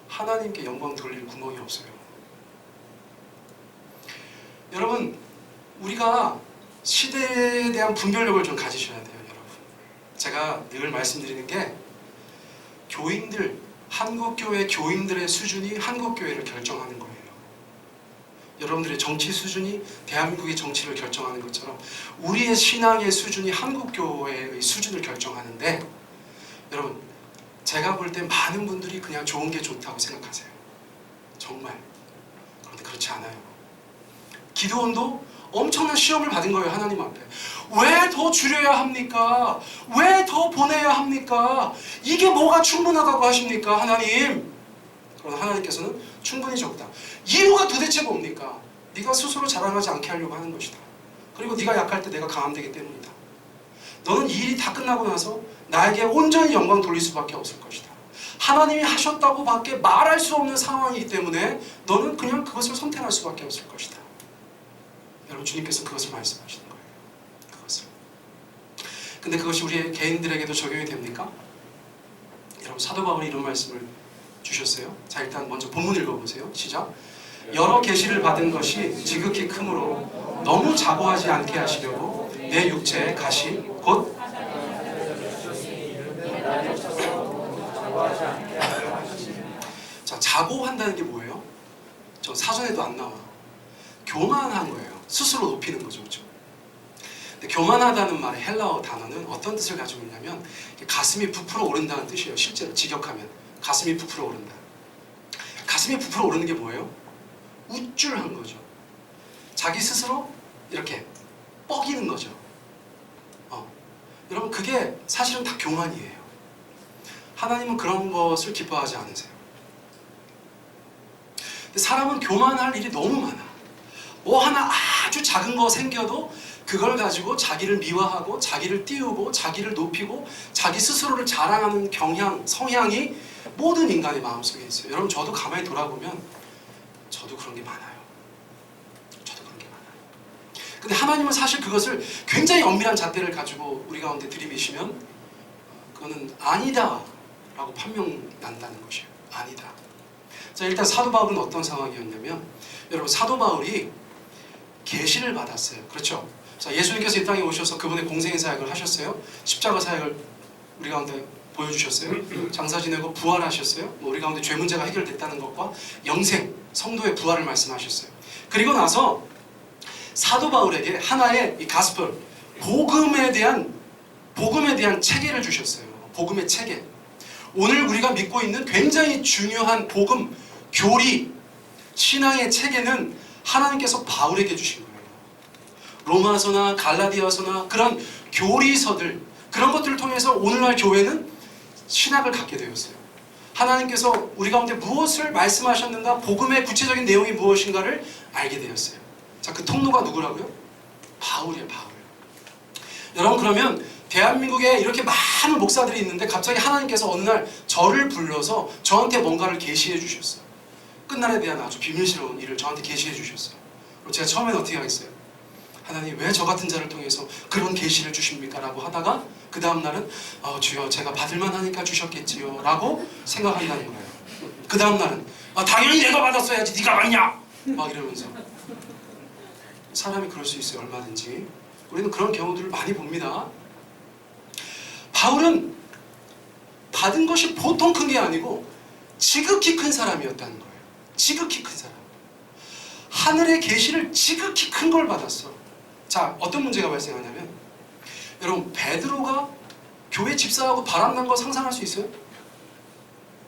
[SPEAKER 2] 하나님께 영광 돌릴 구멍이 없어요. 여러분 우리가 시대에 대한 분별력을 좀 가지셔야 돼요. 여러분 제가 늘 말씀드리는 게 교인들, 한국교회 교인들의 수준이 한국교회를 결정하는 거예요. 여러분들의 정치 수준이 대한민국의 정치를 결정하는 것처럼 우리의 신앙의 수준이 한국교회의 수준을 결정하는데 여러분 제가 볼 때 많은 분들이 그냥 좋은 게 좋다고 생각하세요. 정말. 그런데 그렇지 않아요. 기드온도 엄청난 시험을 받은 거예요. 하나님 앞에. 왜 더 줄여야 합니까? 왜 더 보내야 합니까? 이게 뭐가 충분하다고 하십니까? 하나님. 그러나 하나님께서는 충분히 적다. 이유가 도대체 뭡니까? 네가 스스로 자랑하지 않게 하려고 하는 것이다. 그리고 네가 약할 때 내가 강함되기 때문이다. 너는 이 일이 다 끝나고 나서 나에게 온전히 영광 돌릴 수밖에 없을 것이다. 하나님이 하셨다고 밖에 말할 수 없는 상황이기 때문에 너는 그냥 그것을 선택할 수밖에 없을 것이다. 여러분 주님께서 그것을 말씀하시는 거예요. 그것을. 근데 그것이 우리 개인들에게도 적용이 됩니까? 여러분 사도 바울이 이런 말씀을 주셨어요. 자 일단 먼저 본문 읽어보세요. 시작. 여러 계시를 받은 것이 지극히 크므로 너무 자고하지 않게 하시려고 내 육체에 가시 곧 자 자고한다는 게 뭐예요? 저 사전에도 안 나와. 교만한 거예요. 스스로 높이는 거죠. 그렇죠? 근데 교만하다는 말의 헬라어 단어는 어떤 뜻을 가지고 있냐면 가슴이 부풀어 오른다는 뜻이에요. 실제로 직역하면 가슴이 부풀어 오른다. 가슴이 부풀어 오르는 게 뭐예요? 우쭐한 거죠. 자기 스스로 이렇게 뻐기는 거죠. 여러분 그게 사실은 다 교만이에요. 하나님은 그런 것을 기뻐하지 않으세요. 근데 사람은 교만할 일이 너무 많아. 뭐 하나 아주 작은 거 생겨도 그걸 가지고 자기를 미화하고 자기를 띄우고 자기를 높이고 자기 스스로를 자랑하는 경향, 성향이 모든 인간의 마음속에 있어요. 여러분 저도 가만히 돌아보면 저도 그런 게 많아요. 저도 그런 게 많아요. 근데 하나님은 사실 그것을 굉장히 엄밀한 잣대를 가지고 우리 가운데 들이미시면 그거는 아니다 라고 판명난다는 것이에요. 아니다. 자 일단 사도 바울은 어떤 상황이었냐면 여러분 사도 바울이 계시를 받았어요. 그렇죠? 자 예수님께서 이 땅에 오셔서 그분의 공생의 사역을 하셨어요. 십자가 사역을 우리 가운데 보여주셨어요. 장사 지내고 부활하셨어요. 우리 가운데 죄 문제가 해결됐다는 것과 영생, 성도의 부활을 말씀하셨어요. 그리고 나서 사도 바울에게 하나의 이 가스펠, 복음에 대한 체계를 주셨어요. 복음의 체계. 오늘 우리가 믿고 있는 굉장히 중요한 복음, 교리, 신앙의 체계는 하나님께서 바울에게 주신 거예요. 로마서나 갈라디아서나 그런 교리서들, 그런 것들을 통해서 오늘날 교회는 신학을 갖게 되었어요. 하나님께서 우리 가운데 무엇을 말씀하셨는가, 복음의 구체적인 내용이 무엇인가를 알게 되었어요. 자, 그 통로가 누구라고요? 바울이에요, 바울. 여러분, 그러면 대한민국에 이렇게 많은 목사들이 있는데 갑자기 하나님께서 어느 날 저를 불러서 저한테 뭔가를 계시해 주셨어요. 끝날에 대한 아주 비밀스러운 일을 저한테 계시해 주셨어요. 그리고 제가 처음에는 어떻게 하겠어요? 하나님, 왜 저 같은 자를 통해서 그런 계시를 주십니까? 라고 하다가 그 다음 날은 주여, 제가 받을만 하니까 주셨겠지요 라고 생각한다는 거예요. 그 다음 날은 당연히 내가 받았어야지, 네가 받냐? 막 이러면서. 사람이 그럴 수 있어요, 얼마든지. 우리는 그런 경우들을 많이 봅니다. 바울은 받은 것이 보통 큰 게 아니고 지극히 큰 사람이었다는 거예요. 지극히 큰 사람. 하늘의 계시를 지극히 큰 걸 받았어. 자, 어떤 문제가 발생하냐면, 여러분, 베드로가 교회 집사하고 바람 난 거 상상할 수 있어요?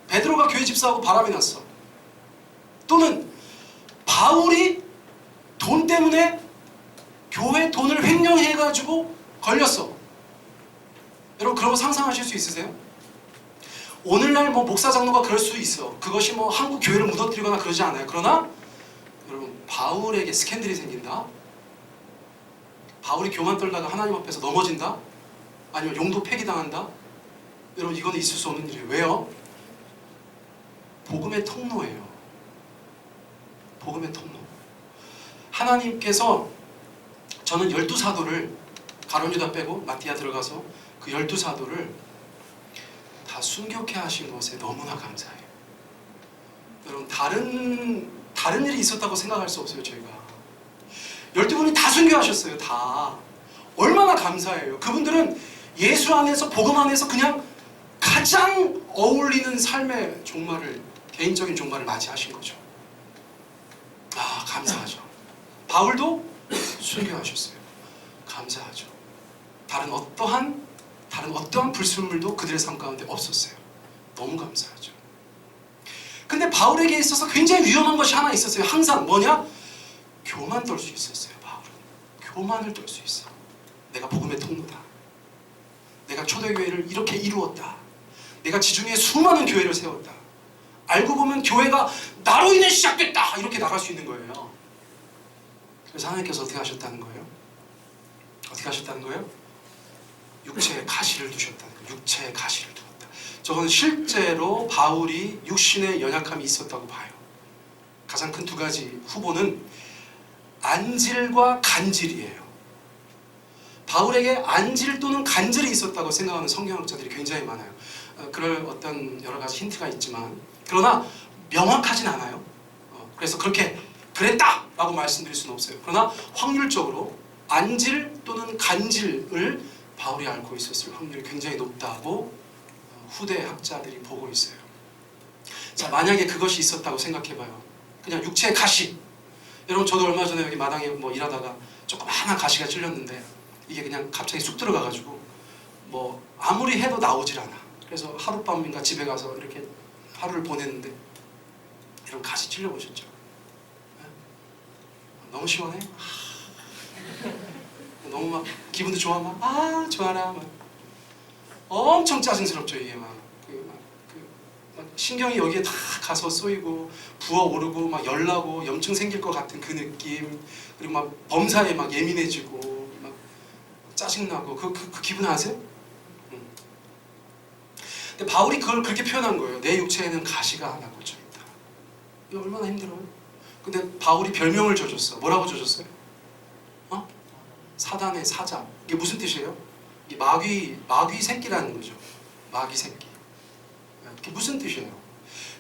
[SPEAKER 2] 베드로가 교회 집사하고 바람이 났어. 또는 바울이 돈 때문에 교회 돈을 횡령해가지고 걸렸어. 여러분, 그런 거 상상하실 수 있으세요? 오늘날 뭐 목사 장로가 그럴 수 있어. 그것이 뭐 한국 교회를 무너뜨리거나 그러지 않아요. 그러나 여러분, 바울에게 스캔들이 생긴다? 바울이 교만 떨다가 하나님 앞에서 넘어진다? 아니면 용도 폐기당한다? 여러분, 이거는 있을 수 없는 일이에요. 왜요? 복음의 통로예요. 복음의 통로. 하나님께서, 저는 12사도를, 가룟유다 빼고 마띠아 들어가서 그 12사도를 다 순교케 하신 것에 너무나 감사해요. 여러분, 다른 일이 있었다고 생각할 수 없어요. 저희가 12분이 다 순교하셨어요. 다. 얼마나 감사해요. 그분들은 예수 안에서, 복음 안에서 그냥 가장 어울리는 삶의 종말을, 개인적인 종말을 맞이하신 거죠. 감사하죠. 바울도 순교하셨어요. 감사하죠. 다른 어떠한 불순물도 그들의 삶 가운데 없었어요. 너무 감사하죠. 근데 바울에게 있어서 굉장히 위험한 것이 하나 있었어요. 항상 뭐냐? 교만 떨 수 있었어요. 바울은 교만을 떨 수 있어. 내가 복음의 통로다. 내가 초대교회를 이렇게 이루었다. 내가 지중해 수많은 교회를 세웠다. 알고 보면 교회가 나로 인해 시작됐다. 이렇게 나갈 수 있는 거예요. 그래서 하나님께서 어떻게 하셨다는 거예요? 어떻게 하셨다는 거예요? 육체에 가시를 두셨다는 거예요. 육체에 가시를 두었다. 저건 실제로 바울이 육신의 연약함이 있었다고 봐요. 가장 큰 두 가지 후보는 안질과 간질이에요. 바울에게 안질 또는 간질이 있었다고 생각하는 성경학자들이 굉장히 많아요. 그럴 어떤 여러 가지 힌트가 있지만, 그러나 명확하진 않아요. 그래서 그렇게 그랬다! 라고 말씀드릴 수는 없어요. 그러나 확률적으로 안질 또는 간질을 바울이 앓고 있었을 확률이 굉장히 높다고 후대 학자들이 보고 있어요. 자, 만약에 그것이 있었다고 생각해봐요. 그냥 육체의 가시. 여러분, 저도 얼마 전에 여기 마당에 뭐 일하다가 조그마한 가시가 찔렸는데 이게 그냥 갑자기 쑥 들어가가지고 뭐 아무리 해도 나오질 않아. 그래서 하룻밤인가 집에 가서 이렇게 하루를 보냈는데, 이런 가시 찔려보셨죠? 너무 시원해? 너무 막 기분도 좋아. 막 좋아라. 막 엄청 짜증스럽죠. 이게 막 신경이 여기에 다 가서 쏘이고 부어오르고 막 열나고 염증 생길 것 같은 그 느낌, 그리고 막 범사에 막 예민해지고 막 짜증나고 그 기분 아세요? 근데 바울이 그걸 그렇게 표현한 거예요. 내 육체에는 가시가 하나 꽂혀 있다. 이거 얼마나 힘들어요. 근데 바울이 별명을 줘줬어. 뭐라고 줘줬어요? 사단의 사자. 이게 무슨 뜻이에요? 이게 마귀 새끼라는 거죠. 마귀 새끼. 이게 무슨 뜻이에요?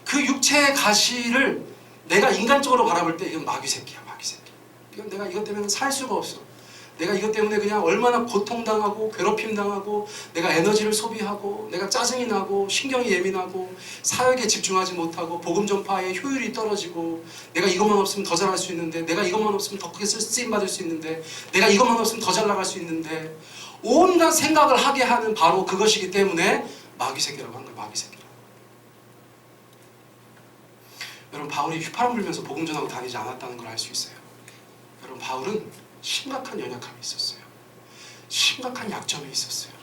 [SPEAKER 2] 그 육체의 가시를 내가 인간적으로 바라볼 때 이건 마귀 새끼야, 마귀 새끼. 이건 내가 이것 때문에 살 수가 없어. 내가 이것 때문에 그냥 얼마나 고통당하고 괴롭힘 당하고 내가 에너지를 소비하고 내가 짜증이 나고 신경이 예민하고 사역에 집중하지 못하고 복음 전파의 효율이 떨어지고 내가 이것만 없으면 더 잘할 수 있는데, 내가 이것만 없으면 더 크게 쓰임 받을 수 있는데, 내가 이것만 없으면 더 잘 나갈 수 있는데, 온갖 생각을 하게 하는 바로 그것이기 때문에 마귀 새끼라고 한 거예요. 마귀 새끼라고. 여러분, 바울이 휘파람 불면서 복음 전하고 다니지 않았다는 걸 알 수 있어요. 여러분, 바울은 심각한 연약함이 있었어요. 심각한 약점이 있었어요.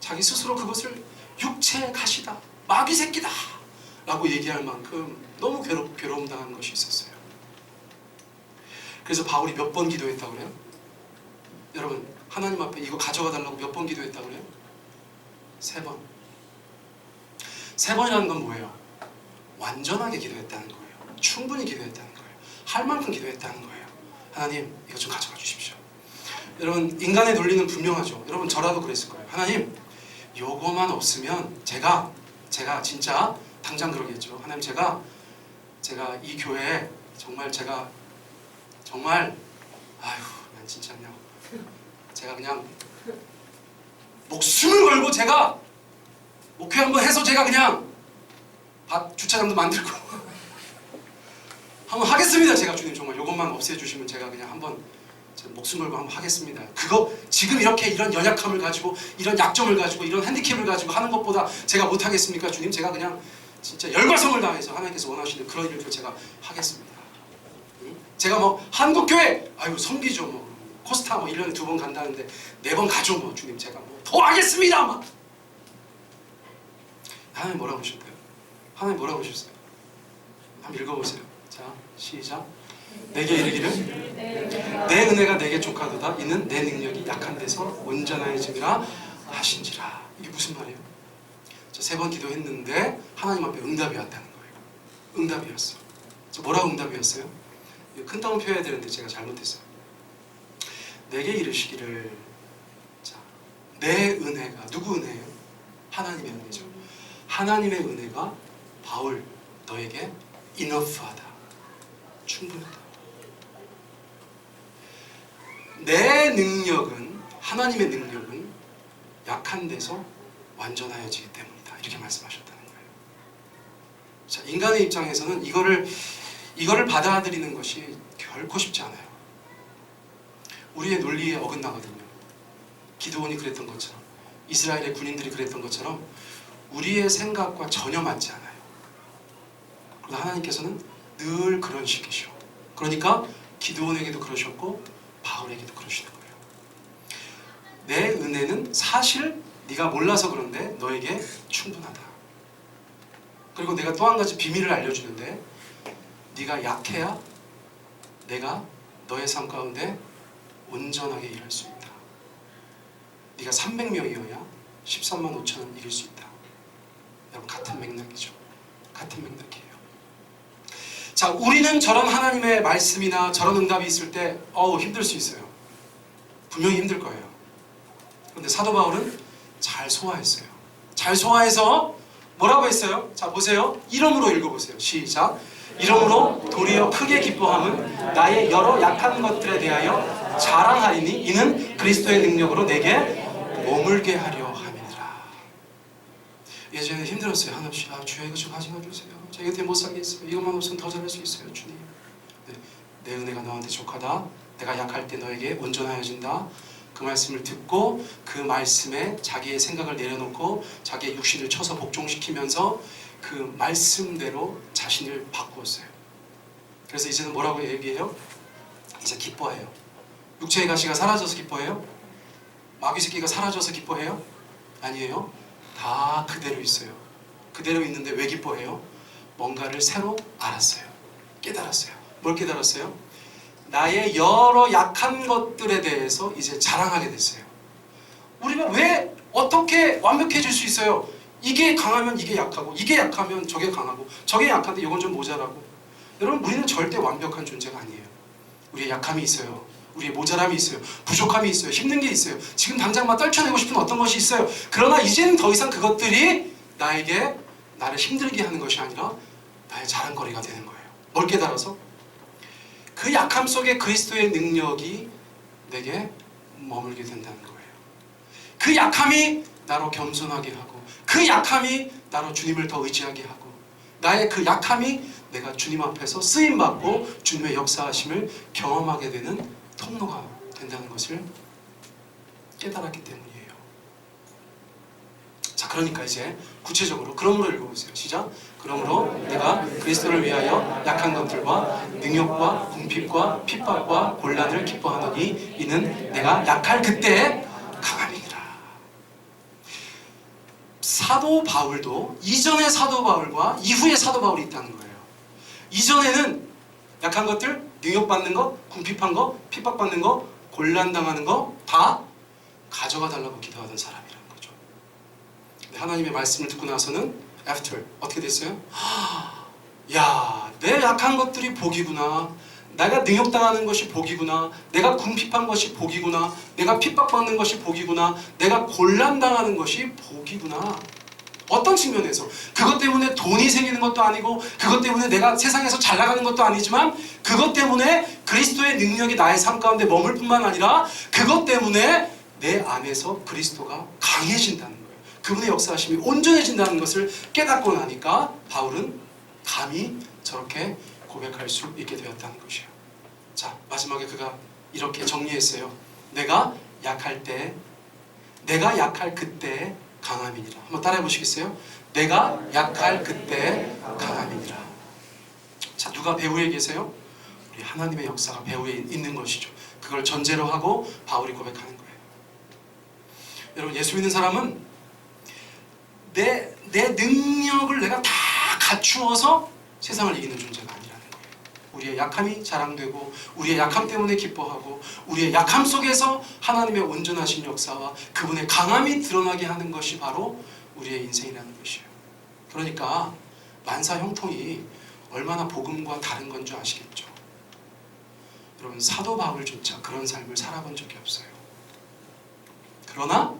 [SPEAKER 2] 자기 스스로 그것을 육체의 가시다, 마귀 새끼다 라고 얘기할 만큼 너무 괴로움 당한 것이 있었어요. 그래서 바울이 몇 번 기도했다고 그래요? 여러분, 하나님 앞에 이거 가져가 달라고 몇 번 기도했다고 그래요? 3번. 3번이라는 건 뭐예요? 완전하게 기도했다는 거예요. 충분히 기도했다는 거예요. 할 만큼 기도했다는 거예요. 하나님, 이거 좀 가져가 주십시오. 여러분, 인간의 논리는 분명하죠. 여러분, 저라도 그랬을 거예요. 하나님, 요거만 없으면 제가 진짜 당장 그러겠죠. 하나님, 제가 이 교회에 정말 아휴, 난 진짜 그냥 제가 그냥 목숨을 걸고 제가 목회 한번 해서 제가 그냥 주차장도 만들고 한번 하겠습니다. 제가 주님 정말 이것만 없애주시면 제가 그냥 한번 목숨 걸고 한번 하겠습니다. 그거 지금 이렇게 이런 연약함을 가지고 이런 약점을 가지고 이런 핸디캡을 가지고 하는 것보다 제가 못하겠습니까? 주님, 제가 그냥 진짜 열과성을 다해서 하나님께서 원하시는 그런 일을 제가 하겠습니다. 제가 뭐 한국교회 아이고 성기죠, 뭐 코스타 뭐 1년에 2번 간다는데 4번 가죠, 뭐 주님 제가 뭐 더 하겠습니다. 막 하나님 뭐라고 하셨대요? 하나님 뭐라고 하셨어요? 한번 읽어보세요. 자, 시작. 내게 이르기를 내 은혜가 내게 족하도다. 이는 내 능력이 약한 데서 온전하여짐이라 하신지라. 이게 무슨 말이에요? 저 3번 기도했는데 하나님 앞에 응답이 왔다는 거예요. 응답이었어. 저 뭐라고 응답이었어요? 큰 따옴 표해야 되는데 제가 잘못했어요. 내게 이르시기를, 자, 내 은혜가 누구 은혜예요? 하나님의 은혜죠. 하나님의 은혜가 바울 너에게 enough하다. 충분하다. 내 능력은, 하나님의 능력은 약한 데서 완전하여지기 때문이다. 이렇게 말씀하셨다는 거예요. 자, 인간의 입장에서는 이거를 받아들이는 것이 결코 쉽지 않아요. 우리의 논리에 어긋나거든요. 기드온이 그랬던 것처럼, 이스라엘의 군인들이 그랬던 것처럼 우리의 생각과 전혀 맞지 않아요. 그러나 하나님께서는 늘 그런 식이셔. 그러니까 기드온에게도 그러셨고 바울에게도 그러시는 거예요. 내 은혜는 사실 네가 몰라서 그런데 너에게 충분하다. 그리고 내가 또 한 가지 비밀을 알려주는데, 네가 약해야 내가 너의 삶 가운데 온전하게 일할 수 있다. 네가 300명이어야 13만 5천을 이길 수 있다. 여러분, 같은 맥락이죠. 같은 맥락이에요. 자, 우리는 저런 하나님의 말씀이나 저런 응답이 있을 때 힘들 수 있어요. 분명히 힘들 거예요. 그런데 사도 바울은 잘 소화했어요. 잘 소화해서 뭐라고 했어요? 자, 보세요. 이름으로 읽어보세요. 시작. 이러므로 도리어 크게 기뻐함은 나의 여러 약한 것들에 대하여 자랑하리니 이는 그리스도의 능력으로 내게 머물게 하려 함이니라. 예전에 힘들었어요. 한없이 주여 이거 좀 가져가 주세요. 저 이거 때문에 못 살겠어요. 이것만 없으면 더 잘할 수 있어요. 주님, 네, 내 은혜가 너한테 족하다. 내가 약할 때 너에게 온전하여진다. 그 말씀을 듣고 그 말씀에 자기의 생각을 내려놓고 자기의 육신을 쳐서 복종시키면서 그 말씀대로 자신을 바꾸었어요. 그래서 이제는 뭐라고 얘기해요? 이제 기뻐해요. 육체의 가시가 사라져서 기뻐해요? 마귀 새끼가 사라져서 기뻐해요? 아니에요. 다 그대로 있어요. 그대로 있는데 왜 기뻐해요? 뭔가를 새로 알았어요. 깨달았어요. 뭘 깨달았어요? 나의 여러 약한 것들에 대해서 이제 자랑하게 됐어요. 우리가 왜 어떻게 완벽해질 수 있어요? 이게 강하면 이게 약하고, 이게 약하면 저게 강하고, 저게 약한데 이건 좀 모자라고. 여러분, 우리는 절대 완벽한 존재가 아니에요. 우리의 약함이 있어요. 우리의 모자람이 있어요. 부족함이 있어요. 힘든 게 있어요. 지금 당장 막 떨쳐내고 싶은 어떤 것이 있어요. 그러나 이제는 더 이상 그것들이 나를 힘들게 하는 것이 아니라 나의 자랑거리가 되는 거예요. 뭘 깨달아서? 그 약함 속에 그리스도의 능력이 내게 머물게 된다는 거예요. 그 약함이 나로 겸손하게 하고, 그 약함이 나로 주님을 더 의지하게 하고, 나의 그 약함이 내가 주님 앞에서 쓰임받고 주님의 역사하심을 경험하게 되는 통로가 된다는 것을 깨달았기 때문이에요. 자, 그러니까 이제 구체적으로 그러므로 읽어보세요. 시작. 그러므로 내가 그리스도를 위하여 약한 것들과 능욕과 궁핍과 핍박과 곤란을 기뻐하노니 이는 내가 약할 그때에 강함이니라. 사도 바울도 이전의 사도 바울과 이후의 사도 바울이 있다는 거예요. 이전에는 약한 것들, 능욕받는 거, 궁핍한 거, 핍박받는 거, 곤란당하는 거 다 가져가 달라고 기도하던 사람이라는 거죠. 근데 하나님의 말씀을 듣고 나서는 after 어떻게 됐어요? 야, 내 약한 것들이 복이구나. 내가 능욕당하는 것이 복이구나. 내가 궁핍한 것이 복이구나. 내가 핍박받는 것이 복이구나. 내가 곤란당하는 것이 복이구나. 어떤 측면에서 그것 때문에 돈이 생기는 것도 아니고 그것 때문에 내가 세상에서 잘 나가는 것도 아니지만 그것 때문에 그리스도의 능력이 나의 삶 가운데 머물 뿐만 아니라 그것 때문에 내 안에서 그리스도가 강해진다는 거예요. 그분의 역사하심이 온전해진다는 것을 깨닫고 나니까 바울은 감히 저렇게 고백할 수 있게 되었다는 것이에요. 자, 마지막에 그가 이렇게 정리했어요. 내가 약할 그때 강함이니라. 한번 따라해 보시겠어요? 내가 약할 그때 강함이니라. 자, 누가 배후에 계세요? 우리 하나님의 역사가 배후에 있는 것이죠. 그걸 전제로 하고 바울이 고백하는 거예요. 여러분, 예수 믿는 사람은 내 능력을 내가 다 갖추어서 세상을 이기는 존재가 아니라는 거예요. 우리의 약함이 자랑되고 우리의 약함 때문에 기뻐하고 우리의 약함 속에서 하나님의 온전하신 역사와 그분의 강함이 드러나게 하는 것이 바로 우리의 인생이라는 것이에요. 그러니까 만사 형통이 얼마나 복음과 다른 건 줄 아시겠죠? 여러분, 사도 바울조차 그런 삶을 살아본 적이 없어요. 그러나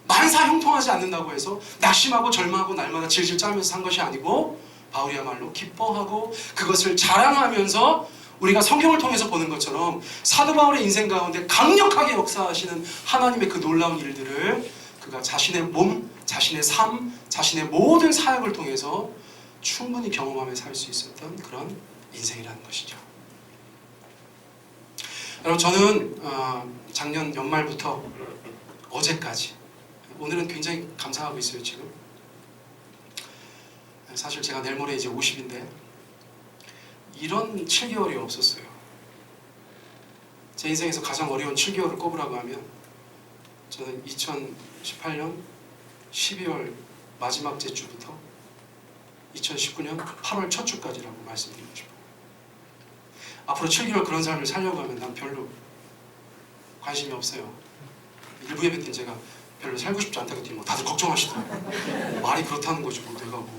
[SPEAKER 2] 만사 형통하지 않는다고 해서 낙심하고 절망하고 날마다 질질 짜면서 산 것이 아니고 바울이야말로 기뻐하고 그것을 자랑하면서 우리가 성경을 통해서 보는 것처럼 사도 바울의 인생 가운데 강력하게 역사하시는 하나님의 그 놀라운 일들을 그가 자신의 몸, 자신의 삶, 자신의 모든 사역을 통해서 충분히 경험하며 살 수 있었던 그런 인생이라는 것이죠. 여러분, 저는 작년 연말부터 어제까지, 오늘은 굉장히 감사하고 있어요. 지금 사실 제가 내일 모레 이제 50인데 이런 7개월이 없었어요. 제 인생에서 가장 어려운 7개월을 꼽으라고 하면 저는 2018년 12월 마지막 주부터 2019년 8월 첫 주까지라고 말씀드리고 싶어요. 앞으로 7개월 그런 삶을 살려고 하면 난 별로 관심이 없어요. 일부 예배 때 제가 별로 살고 싶지 않다고 했더니 다들 걱정하시더라고요. 말이 그렇다는 거지 뭐 내가 뭐.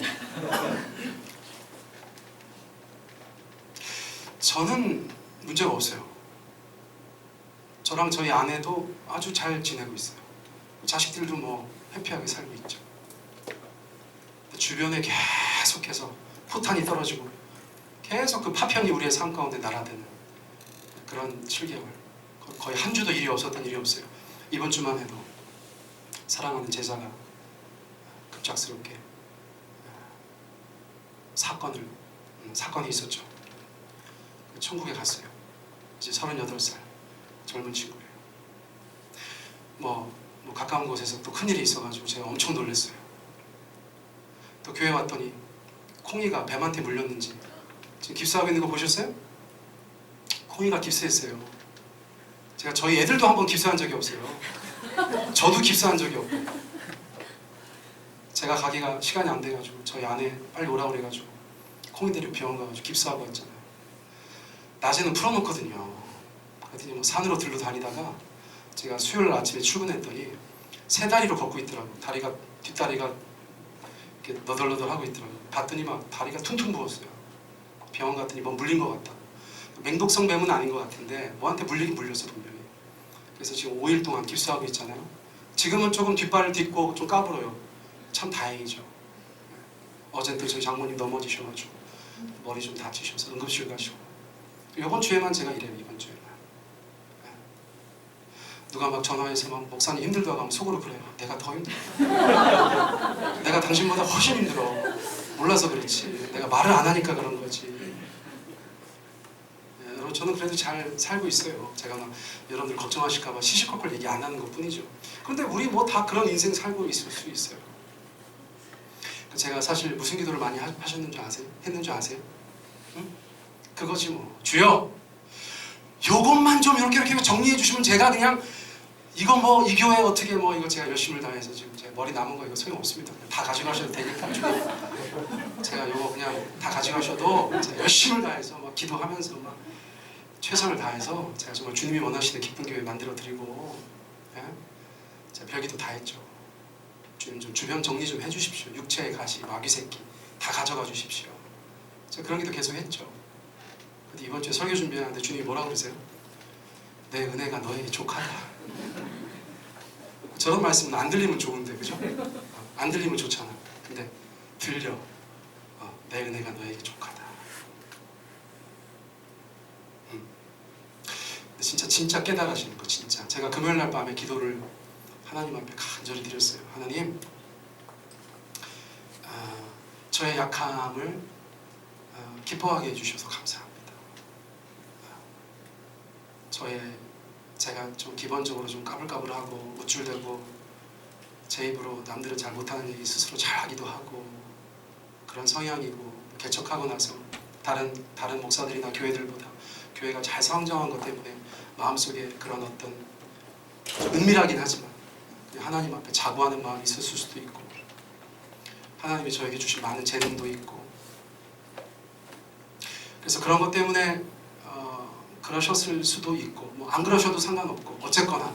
[SPEAKER 2] 저는 문제가 없어요. 저랑 저희 아내도 아주 잘 지내고 있어요. 자식들도 뭐 해피하게 살고 있죠. 주변에 계속해서 포탄이 떨어지고 계속 그 파편이 우리의 삶 가운데 날아드는 그런 7개월, 거의 한 주도 일이 없었던 일이 없어요. 이번 주만 해도 사랑하는 제자가 급작스럽게 사건이 있었죠. 천국에 갔어요. 이제 38살 젊은 친구예요. 뭐 가까운 곳에서 또 큰일이 있어가지고 제가 엄청 놀랐어요. 또 교회 왔더니 콩이가 뱀한테 물렸는지 지금 깁스하고 있는 거 보셨어요? 콩이가 깁스했어요. 제가 저희 애들도 한번 깁스한 적이 없어요. 저도 깁스한 적이 없고 제가 가기가 시간이 안 돼가지고 저희 아내 빨리 오라고 그래가지고 콩이 데리고 병원 가가지고 깁스하고 왔잖아요. 낮에는 풀어놓거든요. 그랬더니 뭐 산으로 들러 다니다가 제가 수요일 아침에 출근했더니 세 다리로 걷고 있더라고요. 뒷다리가 이렇게 너덜너덜 하고 있더라고요. 봤더니 막 다리가 퉁퉁 부었어요. 병원 갔더니 뭐 물린 것 같다. 맹독성 뱀은 아닌 것 같은데 뭐한테 물리긴 물렸어 분명히. 그래서 지금 5일 동안 깁스하고 있잖아요. 지금은 조금 뒷발을 딛고 좀 까불어요. 참 다행이죠. 어제 또 저희 장모님 넘어지셔가지고 머리 좀 다치셔서 응급실 가시고 이번 주에만 제가 이래요. 이번 주에만. 누가 막 전화해서 막 목사님 힘들다고 하면 속으로 그래요. 내가 더 힘들어. 내가 당신보다 훨씬 힘들어. 몰라서 그렇지. 내가 말을 안 하니까 그런 거지. 여러분, 저는 그래도 잘 살고 있어요. 제가 막 여러분들 걱정하실까봐 시시콜콜 얘기 안 하는 것 뿐이죠. 그런데 우리 뭐 다 그런 인생 살고 있을 수 있어요. 제가 사실 무슨 기도를 많이 하셨는지 아세요? 했는지 아세요? 응? 그거지 뭐. 주여, 요것만 좀 이렇게 정리해 주시면 제가 그냥 이거 뭐 이 교회 어떻게 뭐 이거 제가 열심을 다해서 지금 제 머리 남은 거 이거 소용 없습니다. 다 가져가셔도 되니까 제가 이거 그냥 다 가져가셔도 제가 열심을 다해서 막 기도하면서 막 최선을 다해서 제가 정말 주님이 원하시는 기쁜 교회 만들어 드리고, 예? 제가 별기도 다 했죠. 주님 좀 주변 정리 좀 해주십시오. 육체의 가시, 마귀 새끼 다 가져가 주십시오. 제가 그런 기도 계속 했죠. 근데 이번 주에 설교 준비하는데 주님이 뭐라고 그러세요? 내 은혜가 너에게 족하다. 저런 말씀은 안 들리면 좋은데, 그죠? 안 들리면 좋잖아. 근데 들려. 내 은혜가 너에게 족하다. 근데 진짜 깨달아지는 거, 진짜. 제가 금요일 날 밤에 기도를 하나님 앞에 간절히 드렸어요. 하나님, 저의 약함을 기뻐하게 해주셔서 감사합니다. 제가 좀 기본적으로 좀 까불까불하고 우쭐대고 제 입으로 남들은 잘 못하는 얘기 스스로 잘하기도 하고 그런 성향이고, 개척하고 나서 다른 목사들이나 교회들보다 교회가 잘 성장한 것 때문에 마음속에 그런 어떤 은밀하긴 하지만 하나님 앞에 자부하는 마음이 있을 수도 있고, 하나님이 저에게 주신 많은 재능도 있고, 그래서 그런 것 때문에 그러셨을 수도 있고, 뭐 안 그러셔도 상관없고, 어쨌거나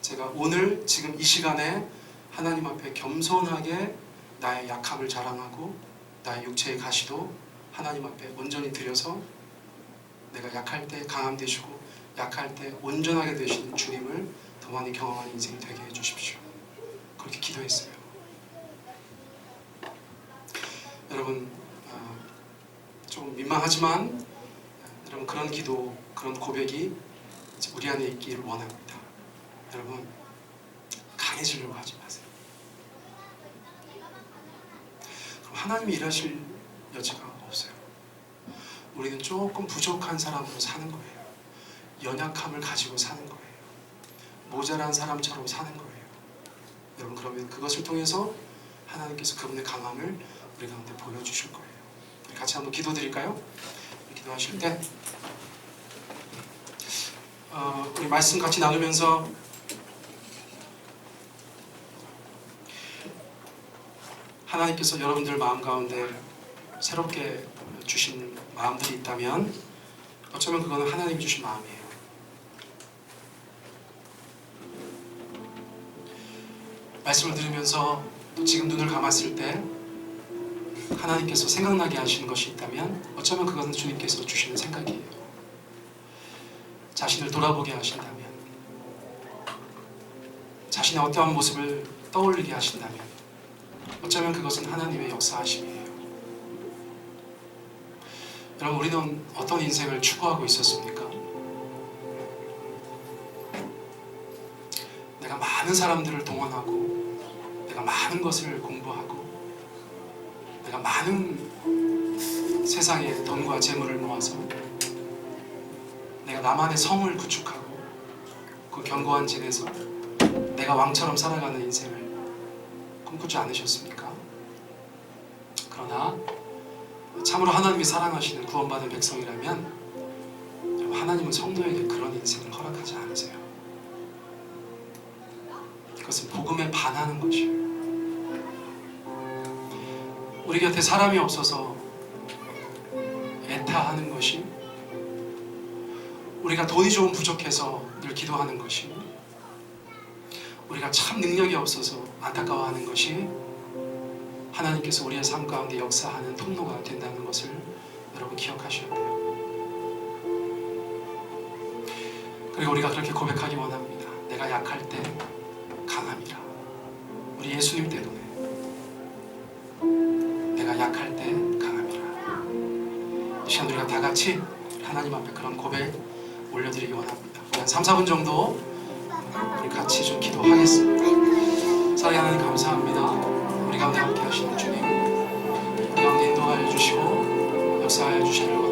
[SPEAKER 2] 제가 오늘 지금 이 시간에 하나님 앞에 겸손하게 나의 약함을 자랑하고 나의 육체의 가시도 하나님 앞에 온전히 드려서 내가 약할 때 강함 되시고 약할 때 온전하게 되시는 주님을 더 많이 경험하는 인생이 되게 해주십시오. 그렇게 기도했어요. 여러분, 좀 민망하지만 여러분, 그런 기도, 그런 고백이 우리 안에 있기를 원합니다. 여러분, 강해지려고 하지 마세요. 그럼 하나님이 일하실 여지가 없어요. 우리는 조금 부족한 사람으로 사는 거예요. 연약함을 가지고 사는 거예요. 모자란 사람처럼 사는 거예요. 여러분, 그러면 그것을 통해서 하나님께서 그분의 강함을 우리 가운데 보여주실 거예요. 우리 같이 한번 기도드릴까요? 기도하실 때 우리 말씀 같이 나누면서 하나님께서 여러분들 마음 가운데 새롭게 주신 마음들이 있다면 어쩌면 그거는 하나님이 주신 마음이에요. 말씀을 들으면서 또 지금 눈을 감았을 때 하나님께서 생각나게 하시는 것이 있다면 어쩌면 그것은 주님께서 주시는 생각이에요. 자신을 돌아보게 하신다면, 자신의 어떠한 모습을 떠올리게 하신다면 어쩌면 그것은 하나님의 역사하심이에요. 여러분, 우리는 어떤 인생을 추구하고 있었습니까? 내가 많은 사람들을 동원하고 내가 많은 것을 공부하고 내가 많은 세상에 돈과 재물을 모아서 내가 나만의 성을 구축하고 그 견고한 진에서 내가 왕처럼 살아가는 인생을 꿈꾸지 않으셨습니까? 그러나 참으로 하나님이 사랑하시는 구원받은 백성이라면 하나님은 성도에게 그런 인생을 허락하지 않으세요. 그것은 복음에 반하는 것이에요. 우리 곁에 사람이 없어서 애타하는 것이, 우리가 돈이 좀 부족해서 늘 기도하는 것이, 우리가 참 능력이 없어서 안타까워하는 것이 하나님께서 우리의 삶 가운데 역사하는 통로가 된다는 것을 여러분 기억하셔야 돼요. 그리고 우리가 그렇게 고백하기 원합니다. 내가 약할 때 강함이라. 우리 예수님 때문에 내가 약할 때 강함이라. 이 시간 우리가 다 같이 하나님 앞에 그런 고백 올려드리기 원합니다. 한 3, 4분 정도 우리 같이 좀 기도하겠습니다. 사랑의 하나님, 감사합니다. 우리 가운데 함께 하시는 주님, 우리 가운데 인도하여 주시고 역사하여 주시길 원합니다.